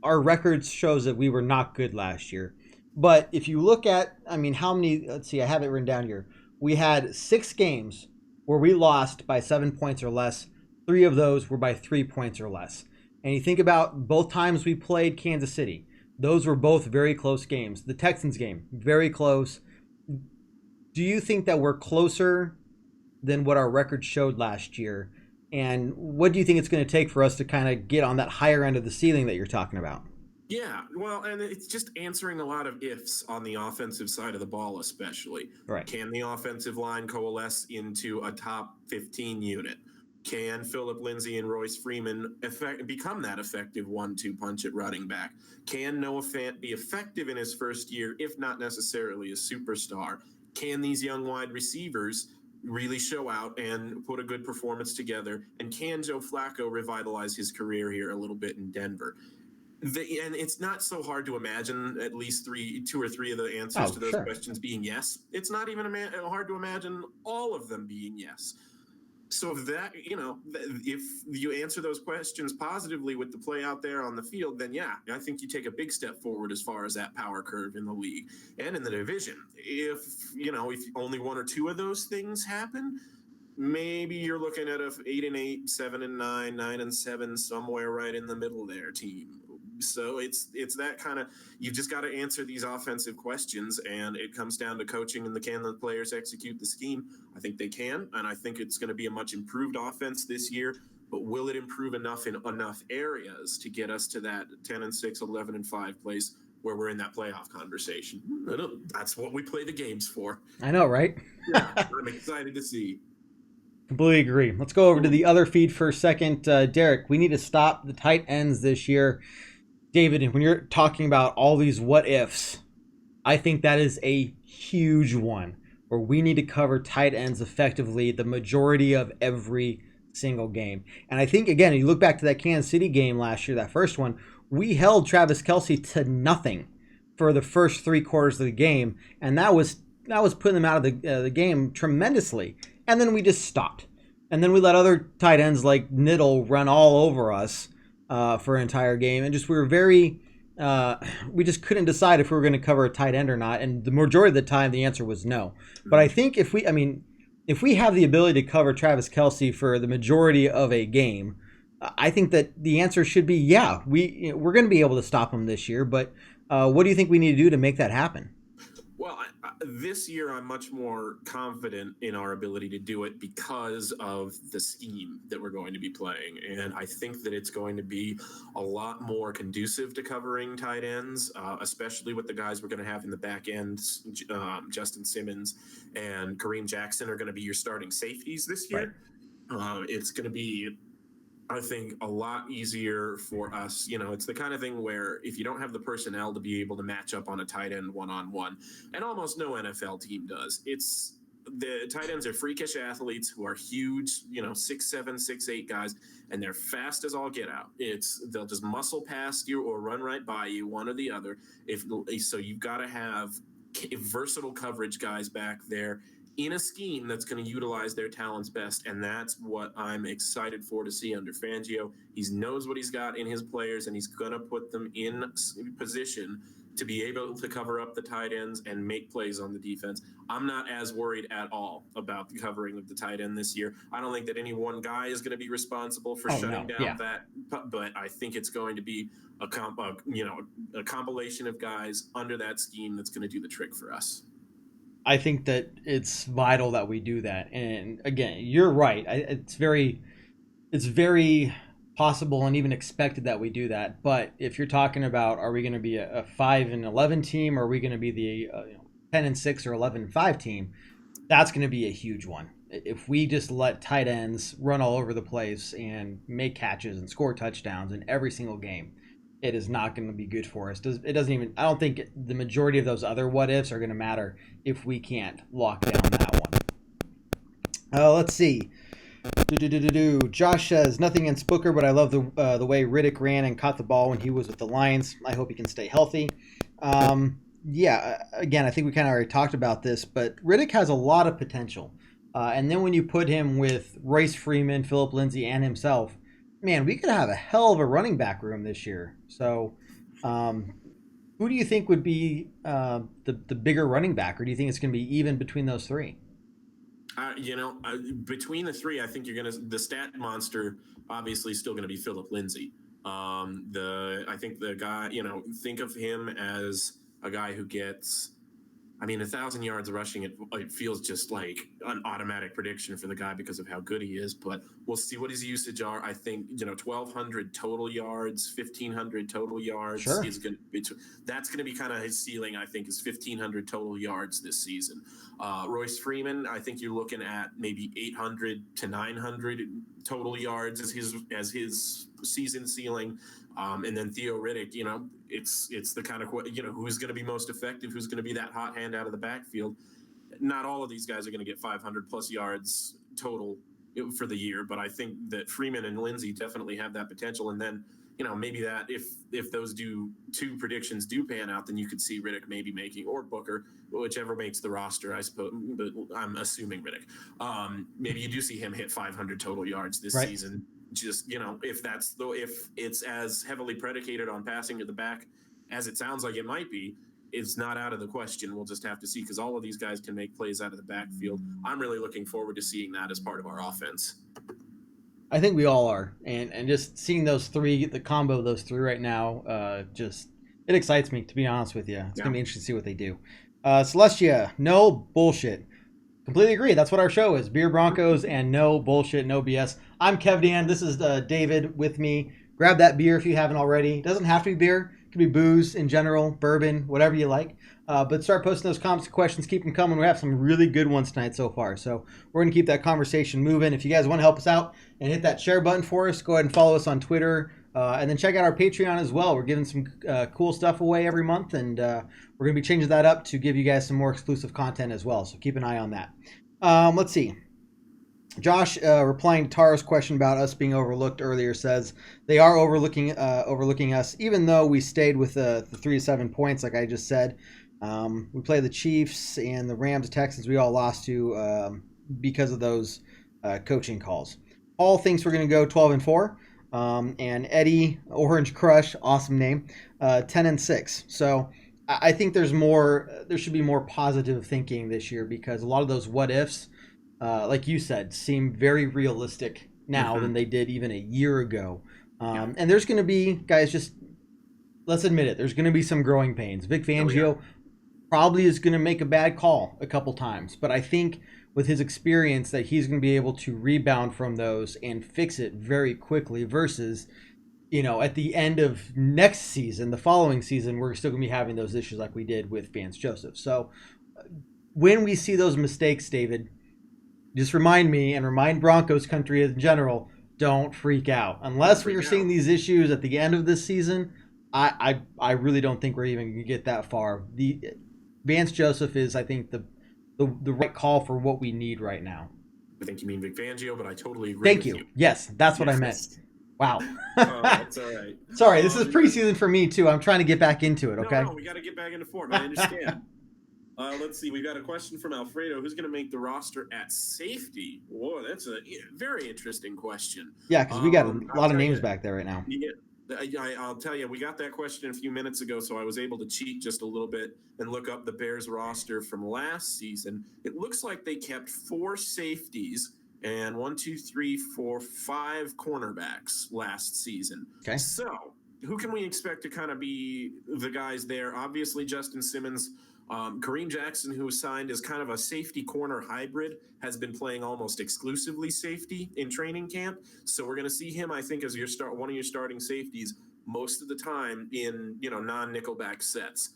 our records shows that we were not good last year. But if you look at, how many, let's see, I have it written down here. We had 6 games where we lost by 7 points or less. 3 of those were by 3 points or less. And you think about both times we played Kansas City. Those were both very close games. The Texans game, very close. Do you think that we're closer than what our record showed last year? And what do you think it's going to take for us to kind of get on that higher end of the ceiling that you're talking about? Yeah, well, and it's just answering a lot of ifs on the offensive side of the ball, especially. Right. Can the offensive line coalesce into a top 15 unit? Can Phillip Lindsay and Royce Freeman become that effective 1-2 punch at running back? Can Noah Fant be effective in his first year, if not necessarily a superstar? Can these young wide receivers really show out and put a good performance together? And can Joe Flacco revitalize his career here a little bit in Denver? And it's not so hard to imagine at least 2 or 3 of the answers to those questions being yes. It's not even hard to imagine all of them being yes. So if you answer those questions positively with the play out there on the field, then yeah, I think you take a big step forward as far as that power curve in the league and in the division. If only 1 or 2 of those things happen, maybe you're looking at a 8-8, 7-9, 9-7, somewhere right in the middle there team. So it's that kind of, you've just got to answer these offensive questions, and it comes down to coaching and can the players execute the scheme. I think they can, and I think it's going to be a much improved offense this year, but will it improve enough in enough areas to get us to that 10-6, 11-5 place where we're in that playoff conversation? That's what we play the games for. I know, right? Yeah, I'm excited to see. Completely agree. Let's go over to the other feed for a second. Derek, we need to stop the tight ends this year. David, when you're talking about all these what ifs, I think that is a huge one where we need to cover tight ends effectively the majority of every single game. And I think, again, you look back to that Kansas City game last year, that first one, we held Travis Kelce to nothing for the first 3 quarters of the game, and that was putting them out of the game tremendously. And then we just stopped. And then we let other tight ends like Niddle run all over us. for an entire game, and just we were very we just couldn't decide if we were going to cover a tight end or not. And the majority of the time, the answer was no. But I think if we have the ability to cover Travis Kelce for the majority of a game, I think that the answer should be yeah. We're going to be able to stop him this year. But what do you think we need to do to make that happen? Well, this year I'm much more confident in our ability to do it because of the scheme that we're going to be playing. And I think that it's going to be a lot more conducive to covering tight ends, especially with the guys we're going to have in the back end. Justin Simmons and Kareem Jackson are going to be your starting safeties this year. Right. It's going to be, I think, a lot easier for us. It's the kind of thing where if you don't have the personnel to be able to match up on a tight end one-on-one, and almost no NFL team does, the tight ends are freakish athletes who are huge, 6'7", 6'8" guys, and they're fast as all get out. They'll just muscle past you or run right by you, one or the other. So you've got to have versatile coverage guys back there in a scheme that's going to utilize their talents best, and that's what I'm excited for to see under Fangio. He knows what he's got in his players, and he's going to put them in position to be able to cover up the tight ends and make plays on the defense. I'm not as worried at all about the covering of the tight end this year. I don't think that any one guy is going to be responsible for shutting down that, but I think it's going to be a compilation of guys under that scheme that's going to do the trick for us. I think that it's vital that we do that. And again, you're right. It's very possible and even expected that we do that. But if you're talking about, are we going to be a 5-11 team, or are we going to be the 10-6 or 11-5 team? That's going to be a huge one. If we just let tight ends run all over the place and make catches and score touchdowns in every single game, it is not going to be good for us. I don't think the majority of those other what ifs are going to matter if we can't lock down that one. Let's see. Josh says, nothing against Booker, but I love the way Riddick ran and caught the ball when he was with the Lions. I hope he can stay healthy. Again, I think we kind of already talked about this, but Riddick has a lot of potential. And then when you put him with Royce Freeman, Phillip Lindsay, and himself, man, we could have a hell of a running back room this year. So who do you think would be the bigger running back, or do you think it's going to be even between those three? Between the three, I think the stat monster obviously is still going to be Phillip Lindsay. I think the guy, think of him as a guy who gets, 1,000 yards rushing, it feels just like an automatic prediction for the guy because of how good he is, but we'll see what his usage are. I think, 1,200 total yards, 1,500 total yards. Sure. That's going to be kind of his ceiling, I think, is 1,500 total yards this season. Royce Freeman, I think you're looking at maybe 800 to 900 total yards as his season ceiling. And then Theo Riddick, it's the kind of, who's going to be most effective, who's going to be that hot hand out of the backfield. Not all of these guys are going to get 500 plus yards total for the year, but I think that Freeman and Lindsay definitely have that potential. And then, maybe that if those two predictions do pan out, then you could see Riddick maybe making, or Booker, whichever makes the roster, I suppose, but I'm assuming Riddick. Maybe you do see him hit 500 total yards this season. Just, if it's as heavily predicated on passing to the back as it sounds like it might be, it's not out of the question. We'll just have to see, because all of these guys can make plays out of the backfield. I'm really looking forward to seeing that as part of our offense. I think we all are. And just seeing those three, the combo of those three right now, it excites me, to be honest with you. It's going to be interesting to see what they do. Celestia, no bullshit. Completely agree. That's what our show is. Beer Broncos and no bullshit, no BS. I'm Kev Dan. This is David with me. Grab that beer if you haven't already. It doesn't have to be beer. It could be booze in general, bourbon, whatever you like. But start posting those comments and questions. Keep them coming. We have some really good ones tonight so far. So we're going to keep that conversation moving. If you guys want to help us out and hit that share button for us, go ahead and follow us on Twitter. And then check out our Patreon as well. We're giving some cool stuff away every month. And we're going to be changing that up to give you guys some more exclusive content as well. So keep an eye on that. Let's see. Josh, replying to Tara's question about us being overlooked earlier, says they are overlooking us, even though we stayed with the 3 to 7 points, like I just said. We played the Chiefs and the Rams, Texans. We all lost to because of those coaching calls. Paul thinks we're going to go 12-4. and Eddie Orange Crush, awesome name, 10-6. So I think there's more. There should be more positive thinking this year because a lot of those what ifs, like you said, seem very realistic now than they did even a year ago. And there's going to be guys. Just let's admit it. There's going to be some growing pains. Vic Fangio probably is going to make a bad call a couple times, but I think with his experience that he's going to be able to rebound from those and fix it very quickly versus, at the end of next season, the following season, we're still going to be having those issues like we did with Vance Joseph. So when we see those mistakes, David, just remind me and remind Broncos country in general, don't freak out. Unless we are seeing these issues at the end of this season, I really don't think we're even going to get that far. The Vance Joseph is, I think, the right call for what we need right now. I think you mean Vic Fangio, but I totally agree Thank you. Yes, that's what I meant. Wow. That's all right. Sorry, this is preseason for me, too. I'm trying to get back into it, okay? No, we got to get back into form. I understand. Let's see. We got a question from Alfredo. Who's going to make the roster at safety? Whoa, that's a very interesting question. Yeah, because we got a lot of names back there right now. Yeah. I'll tell you, we got that question a few minutes ago, so I was able to cheat just a little bit and look up the Bears roster from last season. It looks like they kept 4 safeties and 5 cornerbacks last season. Okay. So who can we expect to kind of be the guys there? Obviously, Justin Simmons. Kareem Jackson, who was signed as kind of a safety corner hybrid, has been playing almost exclusively safety in training camp. So we're going to see him, I think, as one of your starting safeties most of the time in non-nickelback sets.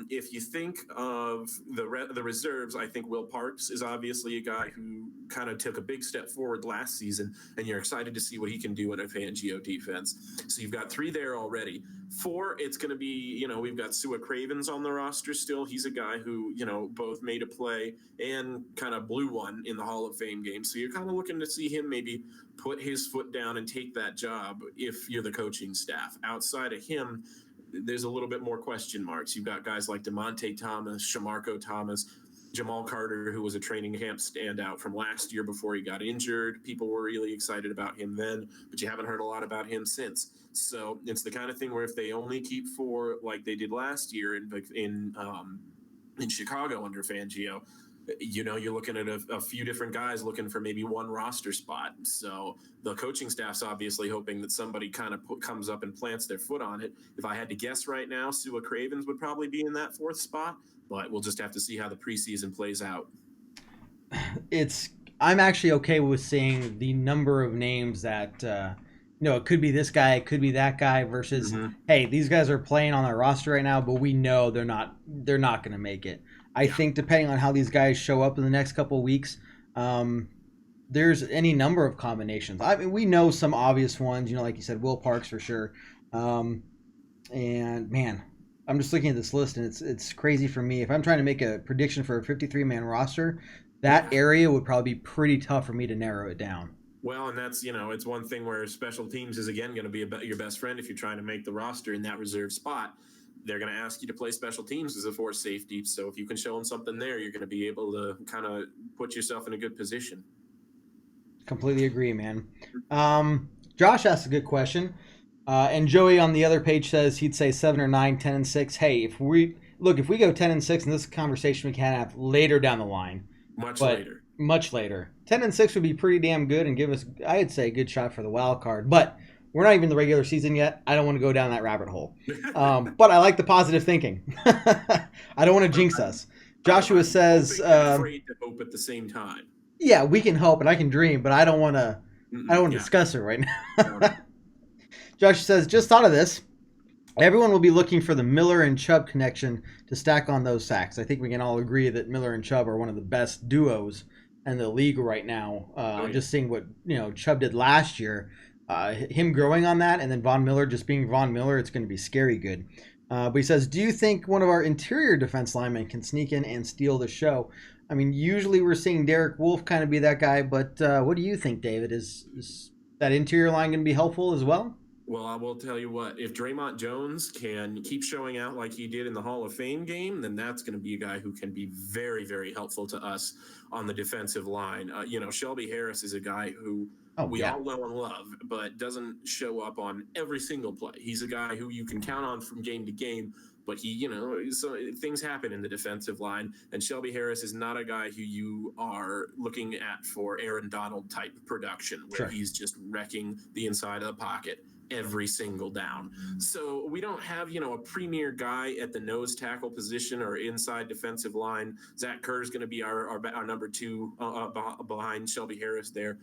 If you think of the reserves, I think Will Parks is obviously a guy who kind of took a big step forward last season, and you're excited to see what he can do in a Fangio defense. So you've got 3 there already. 4, it's going to be, we've got Sua Cravens on the roster still. He's a guy who, both made a play and kind of blew one in the Hall of Fame game. So you're kind of looking to see him maybe put his foot down and take that job if you're the coaching staff. Outside of him, there's a little bit more question marks. You've got guys like DeMonte Thomas, Shamarko Thomas, Jamal Carter, who was a training camp standout from last year before he got injured. People were really excited about him then, but you haven't heard a lot about him since. So it's the kind of thing where if they only keep 4 like they did last year in Chicago under Fangio, you're looking at a few different guys looking for maybe one roster spot. So the coaching staff's obviously hoping that somebody kind of comes up and plants their foot on it. If I had to guess right now, Sua Cravens would probably be in that 4th spot, but we'll just have to see how the preseason plays out. I'm actually okay with seeing the number of names that, it could be this guy, it could be that guy versus, hey, these guys are playing on our roster right now, but we know they're not going to make it. I think depending on how these guys show up in the next couple of weeks, there's any number of combinations. I mean, we know some obvious ones, like you said, Will Parks for sure. And man, I'm just looking at this list and it's crazy for me. If I'm trying to make a prediction for a 53-man roster, that area would probably be pretty tough for me to narrow it down. Well, and that's, it's one thing where special teams is, again, going to be your best friend if you're trying to make the roster in that reserve spot. They're going to ask you to play special teams as a 4th safety. So if you can show them something there, you're going to be able to kind of put yourself in a good position. Completely agree, man. Josh asked a good question. And Joey on the other page says he'd say 7 or 9, 10-6. Hey, if we go 10-6, and this conversation we can have later down the line. Much later. 10-6 would be pretty damn good and give us, I'd say, a good shot for the wild card. But we're not even in the regular season yet. I don't want to go down that rabbit hole. But I like the positive thinking. I don't want to jinx us. Joshua says, afraid to hope at the same time. Yeah, we can hope and I can dream, but I don't want to discuss it right now. Josh says, just thought of this. Everyone will be looking for the Miller and Chubb connection to stack on those sacks. I think we can all agree that Miller and Chubb are one of the best duos in the league right now. Just seeing what Chubb did last year, him growing on that, and then Von Miller just being Von Miller, it's going to be scary good. But he says, do you think one of our interior defense linemen can sneak in and steal the show? I mean, usually we're seeing Derek Wolfe kind of be that guy, but what do you think, David? Is that interior line going to be helpful as well? Well, I will tell you what, if Draymond Jones can keep showing out like he did in the Hall of Fame game, then that's going to be a guy who can be very, very helpful to us on the defensive line. Shelby Harris is a guy who Oh we yeah, all know and love, but doesn't show up on every single play. He's a guy who you can count on from game to game, but so things happen in the defensive line, and Shelby Harris is not a guy who you are looking at for Aaron Donald type production, where sure. he's just wrecking the inside of the pocket every single down. So we don't have, a premier guy at the nose tackle position or inside defensive line. Zach Kerr is going to be our number two behind Shelby Harris there.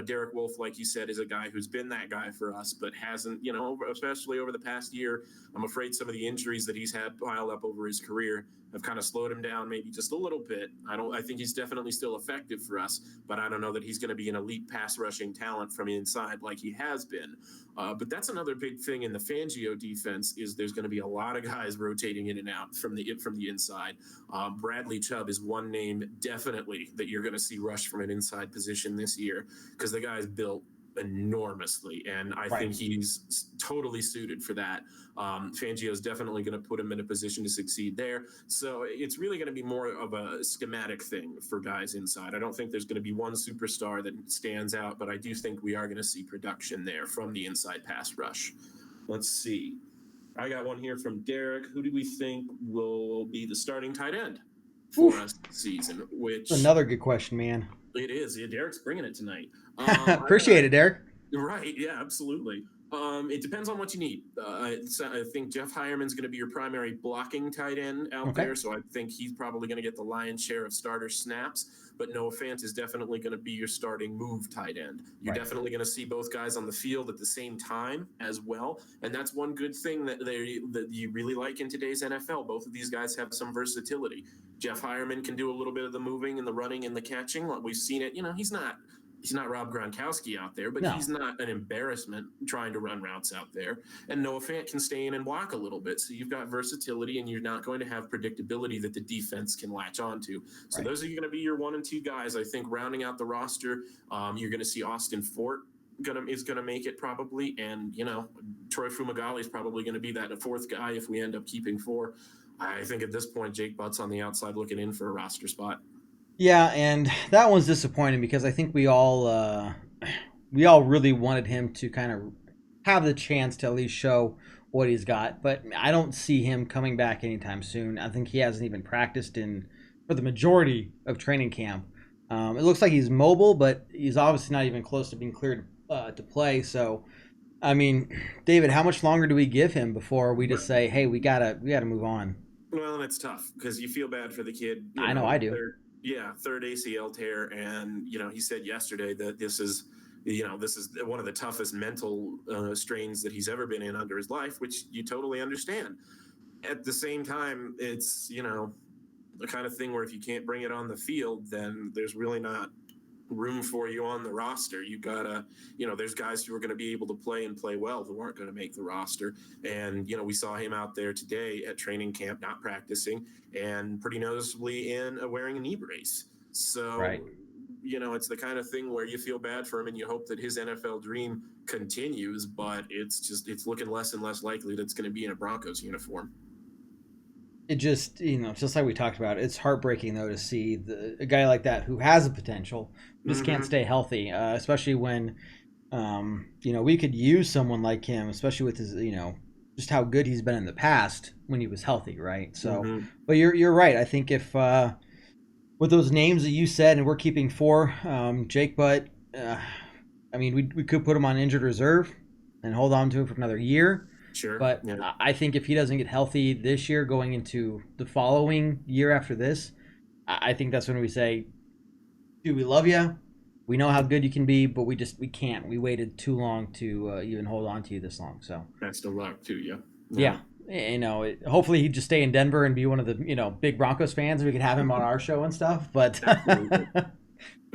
Derek Wolfe, like you said, is a guy who's been that guy for us, but hasn't, especially over the past year. I'm afraid some of the injuries that he's had piled up over his career have kind of slowed him down maybe just a little bit. I think he's definitely still effective for us, but I don't know that he's going to be an elite pass rushing talent from inside like he has been. But that's another big thing in the Fangio defense is there's going to be a lot of guys rotating in and out from the inside. Bradley Chubb is one name definitely that you're going to see rush from an inside position this year because the guy's built enormously, and I think he's totally suited for that. Fangio is definitely going to put him in a position to succeed there. So it's really going to be more of a schematic thing for guys inside. I don't think there's going to be one superstar that stands out, but I do think we are going to see production there from the inside pass rush. Let's see. I got one here from Derek. Who do we think will be the starting tight end for us this season? Which Another good question, man. It is. Yeah, Derek's bringing it tonight. Appreciate it, Derek. Right. Yeah, absolutely. It depends on what you need. I think Jeff Hireman's going to be your primary blocking tight end out there, so I think he's probably going to get the lion's share of starter snaps. But Noah Fant is definitely going to be your starting move tight end. You're definitely going to see both guys on the field at the same time as well, and that's one good thing that you really like in today's NFL. Both of these guys have some versatility. Jeff Hireman can do a little bit of the moving and the running and the catching. We've seen it. He's not Rob Gronkowski out there, but he's not an embarrassment trying to run routes out there. And Noah Fant can stay in and block a little bit. So you've got versatility, and you're not going to have predictability that the defense can latch onto. So those are going to be your 1 and 2 guys. I think rounding out the roster, you're going to see Austin Fort is going to make it probably. And, Troy Fumagalli is probably going to be that 4th guy if we end up keeping 4. I think at this point, Jake Butt's on the outside looking in for a roster spot. Yeah, and that one's disappointing because I think we all really wanted him to kind of have the chance to at least show what he's got. But I don't see him coming back anytime soon. I think he hasn't even practiced for the majority of training camp. It looks like he's mobile, but he's obviously not even close to being cleared to play. So, I mean, David, how much longer do we give him before we just say, hey, we gotta move on? Well, and it's tough because you feel bad for the kid. I know I do. Third ACL tear, and he said yesterday that this is one of the toughest mental strains that he's ever been in under his life, which you totally understand. At the same time, it's the kind of thing where if you can't bring it on the field, then there's really not room for you on the roster. You gotta, there's guys who are going to be able to play and play well who aren't going to make the roster. And, we saw him out there today at training camp, not practicing and pretty noticeably wearing a knee brace. So, it's the kind of thing where you feel bad for him and you hope that his NFL dream continues, but it's looking less and less likely that it's going to be in a Broncos uniform. It just, just like we talked about, it's heartbreaking, though, to see a guy like that who has a potential just can't stay healthy, especially when, we could use someone like him, especially with his, just how good he's been in the past when he was healthy, right? So, but you're right. I think if with those names that you said, and we're keeping 4, Jake Butt, we could put him on injured reserve and hold on to him for another year. Sure. But I think if he doesn't get healthy this year, going into the following year after this, I think that's when we say, dude, we love you. We know how good you can be, but we can't. We waited too long to even hold on to you this long. So that's the luck to you. Yeah. Hopefully he'd just stay in Denver and be one of the, big Broncos fans. We could have him on our show and stuff. But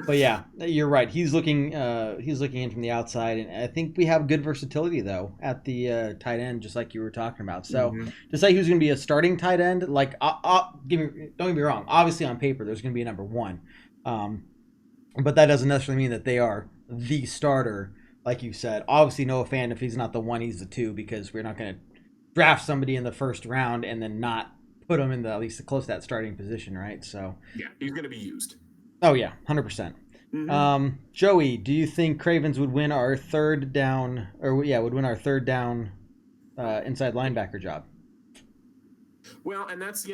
But yeah, you're right. He's looking in from the outside, and I think we have good versatility though at the tight end, just like you were talking about. So to say who's going to be a starting tight end, don't get me wrong. Obviously, on paper, there's going to be a number 1, but that doesn't necessarily mean that they are the starter like you said, obviously Noah Fant, if he's not the 1, he's the 2, because we're not going to draft somebody in the first round and then not put him in the at least close to that starting position, right? So Yeah, he's going to be used. oh yeah, 100%. Joey, do you think Cravens would win our third down, would win our third down inside linebacker job? Well, and that's,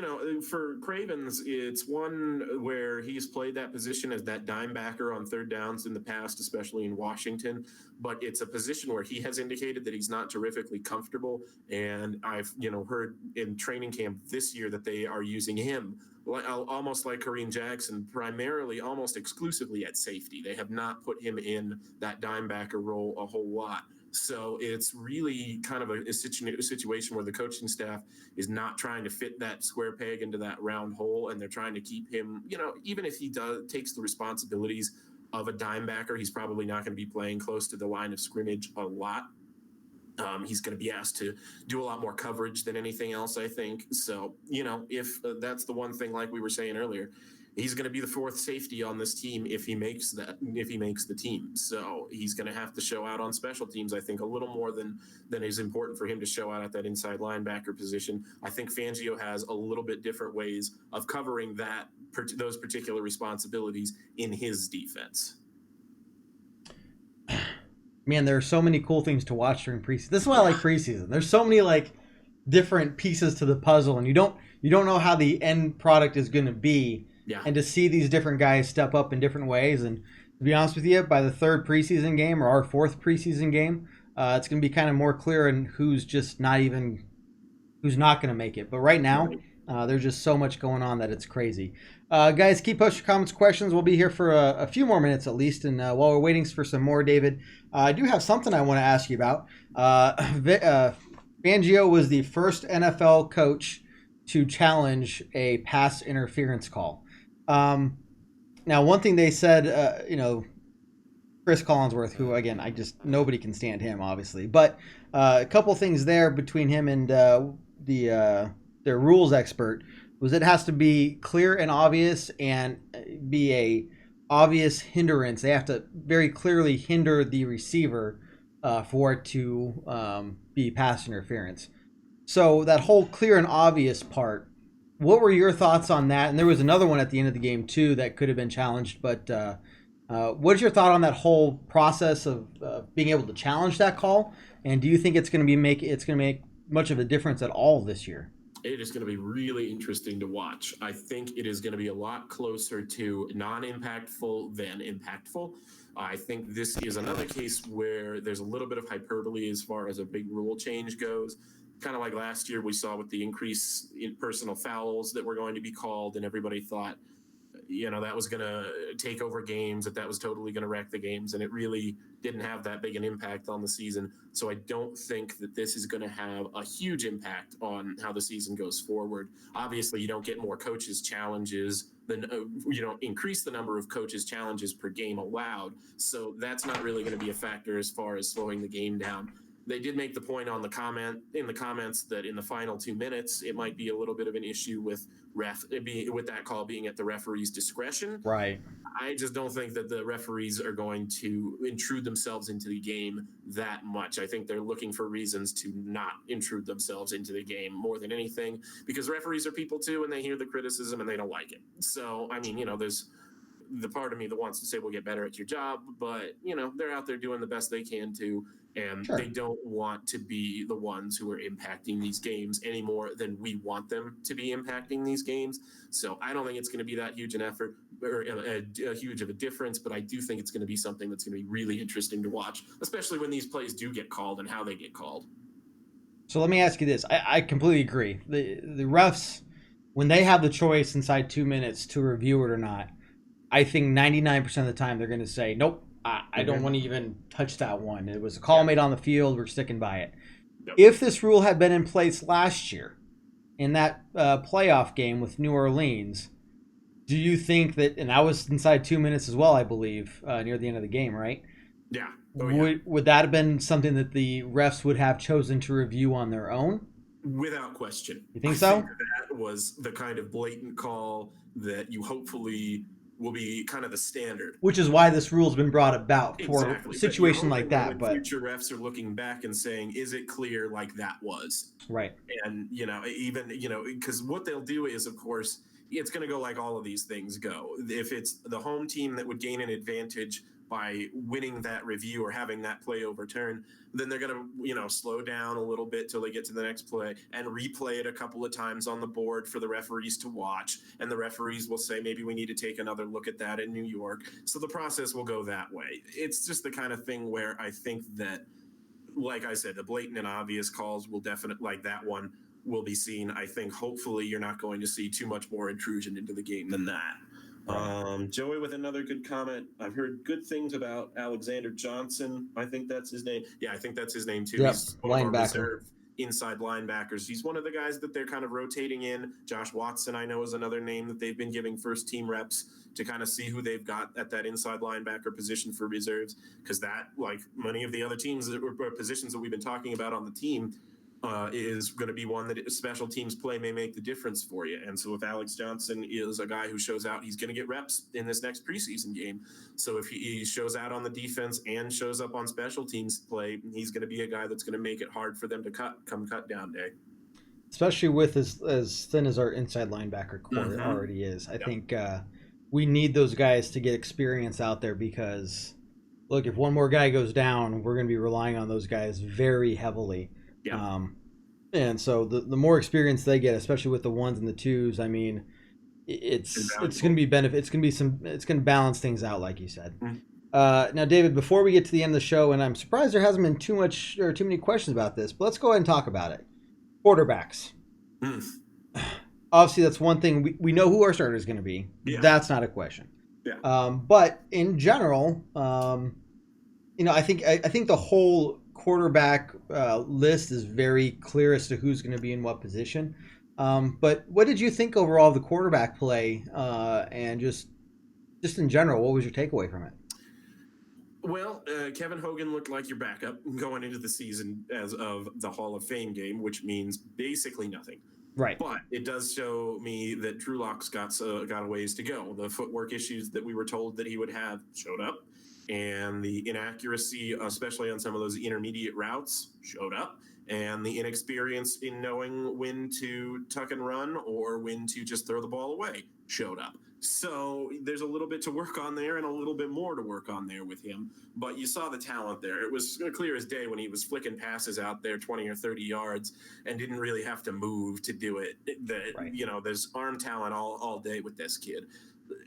for Cravens, it's one where he's played that position as that dime backer on third downs in the past, especially in Washington. But it's a position where he has indicated that he's not terrifically comfortable. And I've, heard in training camp this year that they are using him almost like Kareem Jackson, primarily almost exclusively at safety. They have not put him in that dime backer role a whole lot. So it's really kind of a situation where the coaching staff is not trying to fit that square peg into that round hole, and they're trying to keep him, even if he takes the responsibilities of a dime backer, he's probably not going to be playing close to the line of scrimmage a lot. He's going to be asked to do a lot more coverage than anything else, I think. So, if that's the one thing, like we were saying earlier, he's going to be the fourth safety on this team if he makes the team. So he's going to have to show out on special teams, I think, a little more than is important for him to show out at that inside linebacker position. I think Fangio has a little bit different ways of covering those particular responsibilities in his defense. Man, there are so many cool things to watch during preseason. This is why I like preseason. There's so many different pieces to the puzzle, and you don't know how the end product is going to be. Yeah. And to see these different guys step up in different ways, and to be honest with you, by the third preseason game or our fourth preseason game, it's going to be kind of more clear in who's not going to make it. But right now, there's just so much going on that it's crazy. Guys, keep posting your comments, questions. We'll be here for a few more minutes at least. And while we're waiting for some more, David, I do have something I want to ask you about. Fangio was the first NFL coach to challenge a pass interference call. Now, one thing they said, Chris Collinsworth, who, again, nobody can stand him, obviously. But a couple things there between him and their rules expert was it has to be clear and obvious and be a obvious hindrance. They have to very clearly hinder the receiver for it to be pass interference. So that whole clear and obvious part, what were your thoughts on that? And there was another one at the end of the game too that could have been challenged. But what's your thought on that whole process of being able to challenge that call? And do you think it's going to make much of a difference at all this year? It is going to be really interesting to watch. I think it is going to be a lot closer to non-impactful than impactful. I think this is another case where there's a little bit of hyperbole as far as a big rule change goes. Kind of like last year we saw with the increase in personal fouls that were going to be called, and everybody thought, that was going to take over games, that was totally going to wreck the games, and it really didn't have that big an impact on the season. So I don't think that this is going to have a huge impact on how the season goes forward. Obviously, you don't get more coaches' challenges than increase the number of coaches' challenges per game allowed. So that's not really going to be a factor as far as slowing the game down. They did make the point in the comments that in the final 2 minutes, it might be a little bit of an issue with that call being at the referee's discretion. Right. I just don't think that the referees are going to intrude themselves into the game that much. I think they're looking for reasons to not intrude themselves into the game more than anything, because referees are people too, and they hear the criticism and they don't like it. So, there's the part of me that wants to say we'll get better at your job, but they're out there doing the best they can to, and They don't want to be the ones who are impacting these games any more than we want them to be impacting these games. So I don't think it's going to be that huge an effort or a huge of a difference, but I do think it's going to be something that's going to be really interesting to watch, especially when these plays do get called and how they get called. So let me ask you this. I completely agree. The refs, when they have the choice inside 2 minutes to review it or not, I think 99% of the time they're going to say, nope, I don't want to even touch that one. It was a call made on the field. We're sticking by it. Yep. If this rule had been in place last year in that playoff game with New Orleans, do you think that, and that was inside 2 minutes as well, I believe, near the end of the game, right? Yeah. Would that have been something that the refs would have chosen to review on their own? Without question. You think so? Think that was the kind of blatant call that you hopefully will be kind of the standard. Which is why this rule's been brought about for Exactly. a situation like that. But future refs are looking back and saying, is it clear like that was? Right. And, even, because what they'll do is, of course, it's going to go like all of these things go. If it's the home team that would gain an advantage by winning that review or having that play overturned, then they're going to, slow down a little bit till they get to the next play and replay it a couple of times on the board for the referees to watch. And the referees will say, maybe we need to take another look at that in New York. So the process will go that way. It's just the kind of thing where I think that, like I said, the blatant and obvious calls will definitely, like that one, will be seen. I think hopefully you're not going to see too much more intrusion into the game than that. Joey with another good comment. I've heard good things about Alexander Johnson. I think that's his name. Yeah, I think that's his name too. Yep, He's one of our linebacker. reserve inside linebackers. He's one of the guys that they're kind of rotating in. Josh Watson, I know, is another name that they've been giving first team reps to kind of see who they've got at that inside linebacker position for reserves. Because that, like many of the other teams or positions that we've been talking about on the team, is going to be one that special teams play may make the difference for you. And so if Alex Johnson is a guy who shows out, he's going to get reps in this next preseason game. So if he shows out on the defense and shows up on special teams play, he's going to be a guy that's going to make it hard for them to come cut down day. Especially with as thin as our inside linebacker core already is. I think we need those guys to get experience out there because, look, if one more guy goes down, we're going to be relying on those guys very heavily. Yeah. And so the more experience they get, especially with the ones and the twos, I mean, it's going to be benefit. It's going to balance things out, like you said. Now, David, before we get to the end of the show, and I'm surprised there hasn't been too many questions about this, but let's go ahead and talk about it. Quarterbacks. Obviously, that's one thing we know who our starter is going to be. Yeah. That's not a question. Yeah. But in general, I think the whole quarterback list is very clear as to who's going to be in what position. But what did you think overall of the quarterback play, and just in general, what was your takeaway from it? Well, Kevin Hogan looked like your backup going into the season as of the Hall of Fame game, which means basically nothing. Right. But it does show me that Drew Lock's got a ways to go. The footwork issues that we were told that he would have showed up. And the inaccuracy, especially on some of those intermediate routes, showed up. And the inexperience in knowing when to tuck and run or when to just throw the ball away showed up. So there's a little bit to work on there and a little bit more to work on there with him. But you saw the talent there. It was clear as day when he was flicking passes out there 20 or 30 yards and didn't really have to move to do it. Right. There's arm talent all day with this kid.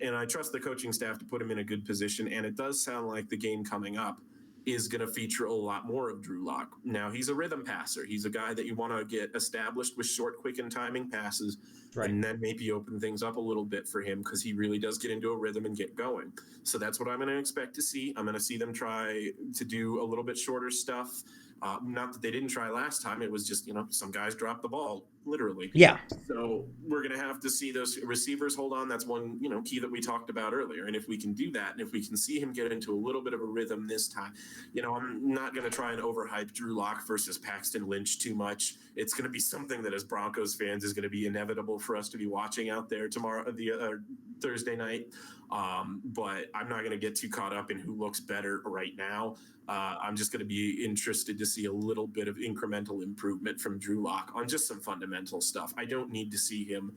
And I trust the coaching staff to put him in a good position. And it does sound like the game coming up is going to feature a lot more of Drew Lock. Now, he's a rhythm passer. He's a guy that you want to get established with short, quick, and timing passes, right, and then maybe open things up a little bit for him because he really does get into a rhythm and get going. So that's what I'm going to expect to see. I'm going to see them try to do a little bit shorter stuff. Not that they didn't try last time. It was just, some guys dropped the ball, literally. Yeah. So we're going to have to see those receivers hold on. That's one, key that we talked about earlier. And if we can do that, and if we can see him get into a little bit of a rhythm this time, I'm not going to try and overhype Drew Lock versus Paxton Lynch too much. It's going to be something that as Broncos fans is going to be inevitable for us to be watching out there tomorrow, Thursday night. But I'm not going to get too caught up in who looks better right now. I'm just going to be interested to see a little bit of incremental improvement from Drew Lock on just some fundamental stuff. I don't need to see him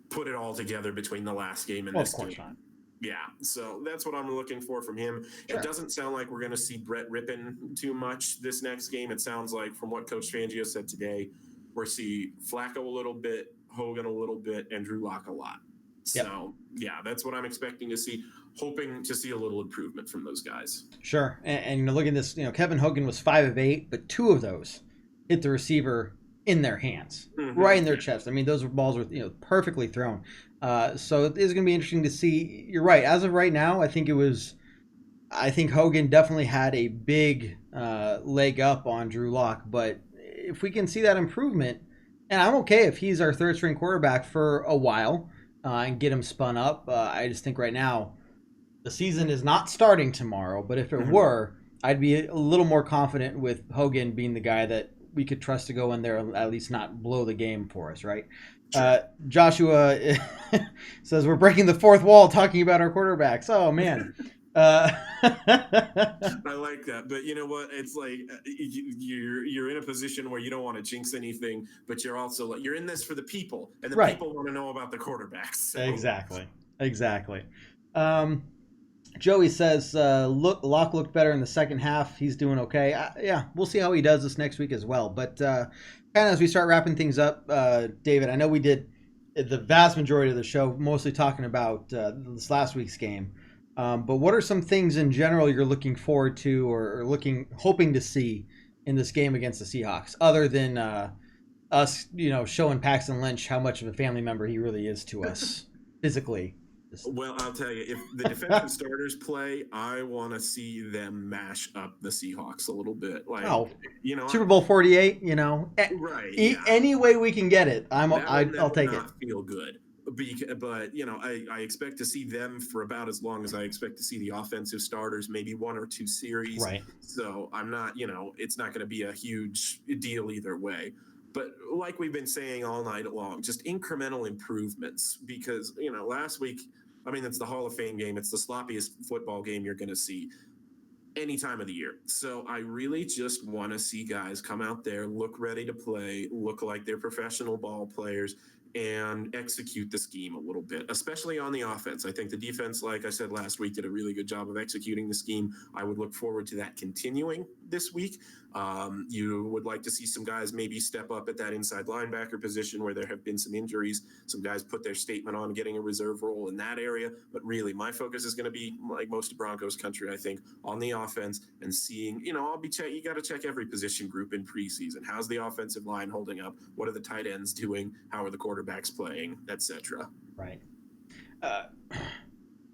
put it all together between the last game and this game. Not. Yeah, so that's what I'm looking for from him. Sure. It doesn't sound like we're going to see Brett Rippon too much this next game. It sounds like, from what Coach Fangio said today, we're see Flacco a little bit, Hogan a little bit, and Drew Lock a lot. So, yeah, that's what I'm expecting to see. Hoping to see a little improvement from those guys. Sure. And look at this, Kevin Hogan was 5 of 8, but 2 of those hit the receiver in their hands, right in their chest. I mean, those balls were, perfectly thrown. So it is going to be interesting to see. You're right. As of right now, I think Hogan definitely had a big leg up on Drew Lock. But if we can see that improvement, and I'm okay if he's our third string quarterback for a while and get him spun up. I just think right now, the season is not starting tomorrow, but if it were, I'd be a little more confident with Hogan being the guy that we could trust to go in there and at least not blow the game for us, right? Sure. Joshua says we're breaking the fourth wall talking about our quarterbacks. Oh man. I like that, but you know what? It's like you're in a position where you don't want to jinx anything, but you're also like you're in this for the people, and the Right. people want to know about the quarterbacks. So. Exactly. Joey says, Locke looked better in the second half. He's doing okay. Yeah, we'll see how he does this next week as well. But kind of as we start wrapping things up, David, I know we did the vast majority of the show mostly talking about this last week's game. But what are some things in general you're looking forward to or hoping to see in this game against the Seahawks, other than us, showing Paxton Lynch how much of a family member he really is to us physically? Well, I'll tell you, if the defensive starters play, I want to see them mash up the Seahawks a little bit. Like, Super Bowl 48, right? Yeah. Any way we can get it, I'll take it. Feel good, but I expect to see them for about as long as I expect to see the offensive starters, maybe 1 or 2 series. Right. So I'm not, it's not going to be a huge deal either way. But like we've been saying all night long, just incremental improvements because, last week, it's the Hall of Fame game. It's the sloppiest football game you're going to see any time of the year. So I really just want to see guys come out there, look ready to play, look like they're professional ball players, and execute the scheme a little bit, especially on the offense. I think the defense, like I said last week, did a really good job of executing the scheme. I would look forward to that continuing this week. You would like to see some guys maybe step up at that inside linebacker position where there have been some injuries. Some guys put their statement on getting a reserve role in that area. But really, my focus is going to be, like most of Broncos country, I think, on the offense and seeing, you got to check every position group in preseason. How's the offensive line holding up? What are the tight ends doing? How are the quarterbacks playing, etc. Right.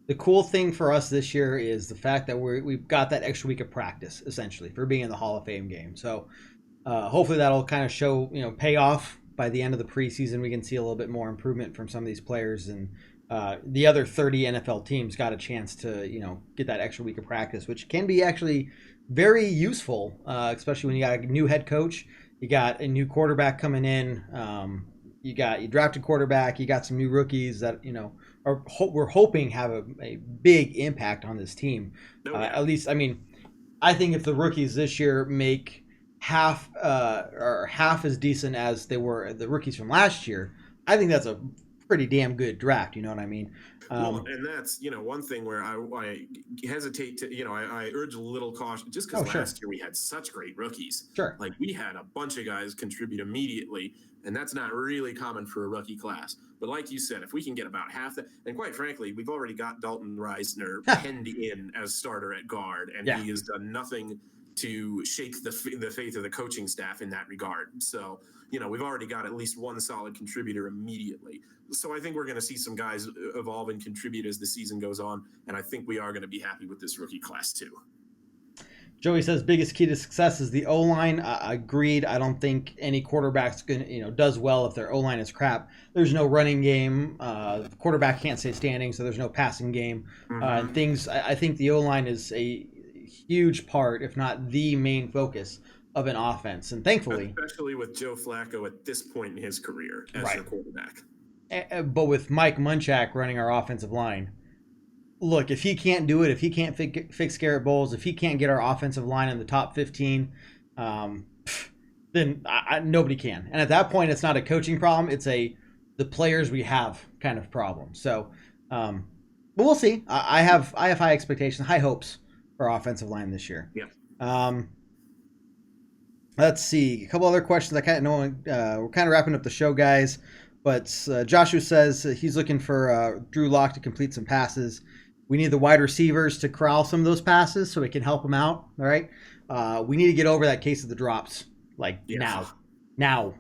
The cool thing for us this year is the fact that we've got that extra week of practice, essentially, for being in the Hall of Fame game. So hopefully that'll kind of show, pay off by the end of the preseason. We can see a little bit more improvement from some of these players, and the other 30 NFL teams got a chance to, get that extra week of practice, which can be actually very useful, especially when you got a new head coach, you got a new quarterback coming in, you drafted quarterback, you got some new rookies that, we're hoping have a big impact on this team. At least, I think if the rookies this year make half as decent as they were the rookies from last year, I think that's a pretty damn good draft. You know what I mean? And that's, one thing where I hesitate to, I urge a little caution just because last year we had such great rookies. Sure. Like we had a bunch of guys contribute immediately, and that's not really common for a rookie class. But like you said, if we can get about half that, and quite frankly, we've already got Dalton Reisner penned in as starter at guard, and he has done nothing to shake the faith of the coaching staff in that regard. So, we've already got at least one solid contributor immediately. So I think we're going to see some guys evolve and contribute as the season goes on, and I think we are going to be happy with this rookie class too. Joey says biggest key to success is the O-line. Agreed. I don't think any quarterback's does well if their O-line is crap. There's no running game. The quarterback can't stay standing, so there's no passing game. And things. I think the O-line is a huge part, if not the main focus of an offense, and thankfully, especially with Joe Flacco at this point in his career as their quarterback. But with Mike Munchak running our offensive line, look, if he can't do it, if he can't fix Garrett Bowles, if he can't get our offensive line in the top 15, then nobody can. And at that point, it's not a coaching problem; it's the players we have kind of problem. So, but we'll see. I have high expectations, high hopes for our offensive line this year. Yeah. Let's see. A couple other questions. I kind of know we're kind of wrapping up the show, guys. But Joshua says he's looking for Drew Lock to complete some passes. We need the wide receivers to corral some of those passes so we can help them out. All right. We need to get over that case of the drops now.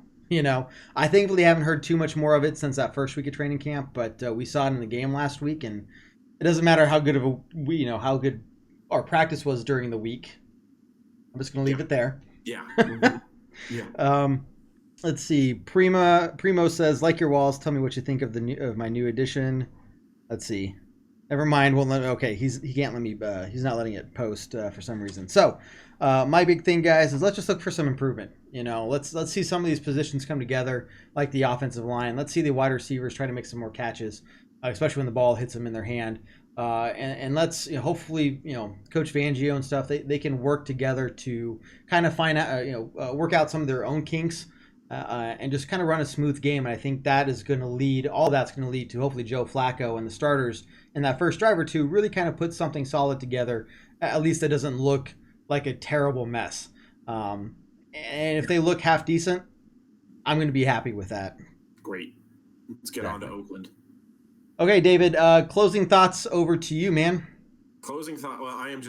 I thankfully haven't heard too much more of it since that first week of training camp, but we saw it in the game last week, and it doesn't matter how good how good our practice was during the week. I'm just going to leave it there. Yeah. Yeah. Let's see. Primo says, like your walls. Tell me what you think of my new addition. Let's see. Never mind. Won't let me. Okay, he can't let me. He's not letting it post for some reason. So, my big thing, guys, is let's just look for some improvement. Let's see some of these positions come together, like the offensive line. Let's see the wide receivers try to make some more catches, especially when the ball hits them in their hand. And let's hopefully Coach Fangio and stuff they can work together to kind of find out work out some of their own kinks. And just kind of run a smooth game. And I think that is going to lead, all that's going to lead to hopefully Joe Flacco and the starters in that first drive or two really kind of put something solid together. At least it doesn't look like a terrible mess. And if they look half decent, I'm going to be happy with that. Great. Let's get on to Oakland. Okay, David, closing thoughts over to you, man. Closing thought. Well, I am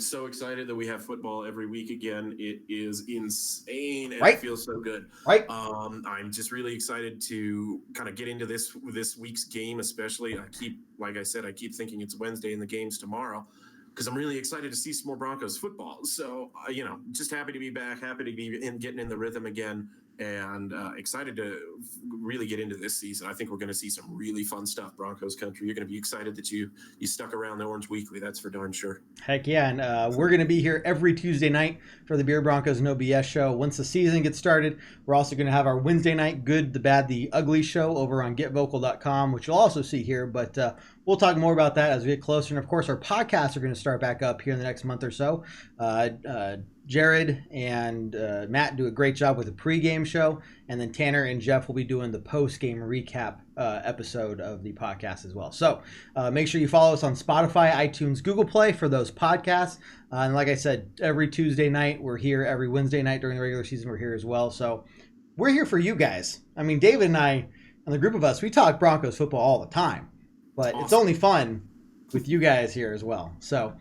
so excited that we have football every week again. It is insane, and it feels so good. Right. I'm just really excited to kind of get into this week's game, especially. I keep thinking it's Wednesday and the game's tomorrow, because I'm really excited to see some more Broncos football. So, just happy to be back, happy to be getting in the rhythm again, and excited to really get into this season. I think we're going to see some really fun stuff, Broncos Country. You're going to be excited that you stuck around the Orange Weekly. That's for darn sure. Heck yeah, and we're going to be here every Tuesday night for the Beer Broncos No BS show. Once the season gets started, we're also going to have our Wednesday night Good, the Bad, the Ugly show over on getvocal.com, which you'll also see here, but we'll talk more about that as we get closer. And of course, our podcasts are going to start back up here in the next month or so. Jared and Matt do a great job with the pregame show, and then Tanner and Jeff will be doing the postgame recap episode of the podcast as well. So make sure you follow us on Spotify, iTunes, Google Play for those podcasts. And like I said, every Tuesday night we're here. Every Wednesday night during the regular season we're here as well. So we're here for you guys. I mean, David and I, and the group of us, we talk Broncos football all the time, but It's only fun with you guys here as well. So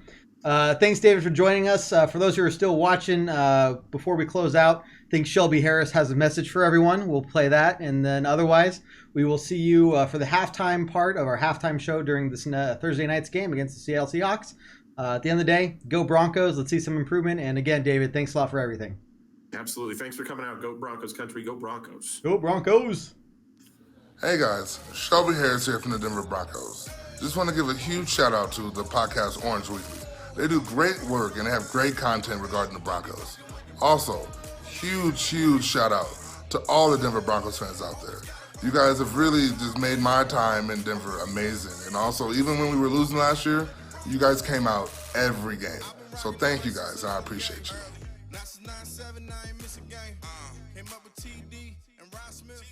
thanks, David, for joining us. For those who are still watching, before we close out, I think Shelby Harris has a message for everyone. We'll play that. And then otherwise, we will see you for the halftime part of our halftime show during this Thursday night's game against the Seattle Seahawks. At the end of the day, go Broncos. Let's see some improvement. And again, David, thanks a lot for everything. Absolutely. Thanks for coming out. Go Broncos Country. Go Broncos. Go Broncos. Hey guys, Shelby Harris here from the Denver Broncos. Just want to give a huge shout out to the podcast Orange Weekly. They do great work and they have great content regarding the Broncos. Also, huge shout out to all the Denver Broncos fans out there. You guys have really just made my time in Denver amazing. And also, even when we were losing last year, you guys came out every game. So thank you guys, and I appreciate you. Came up with TD and Ross Smith.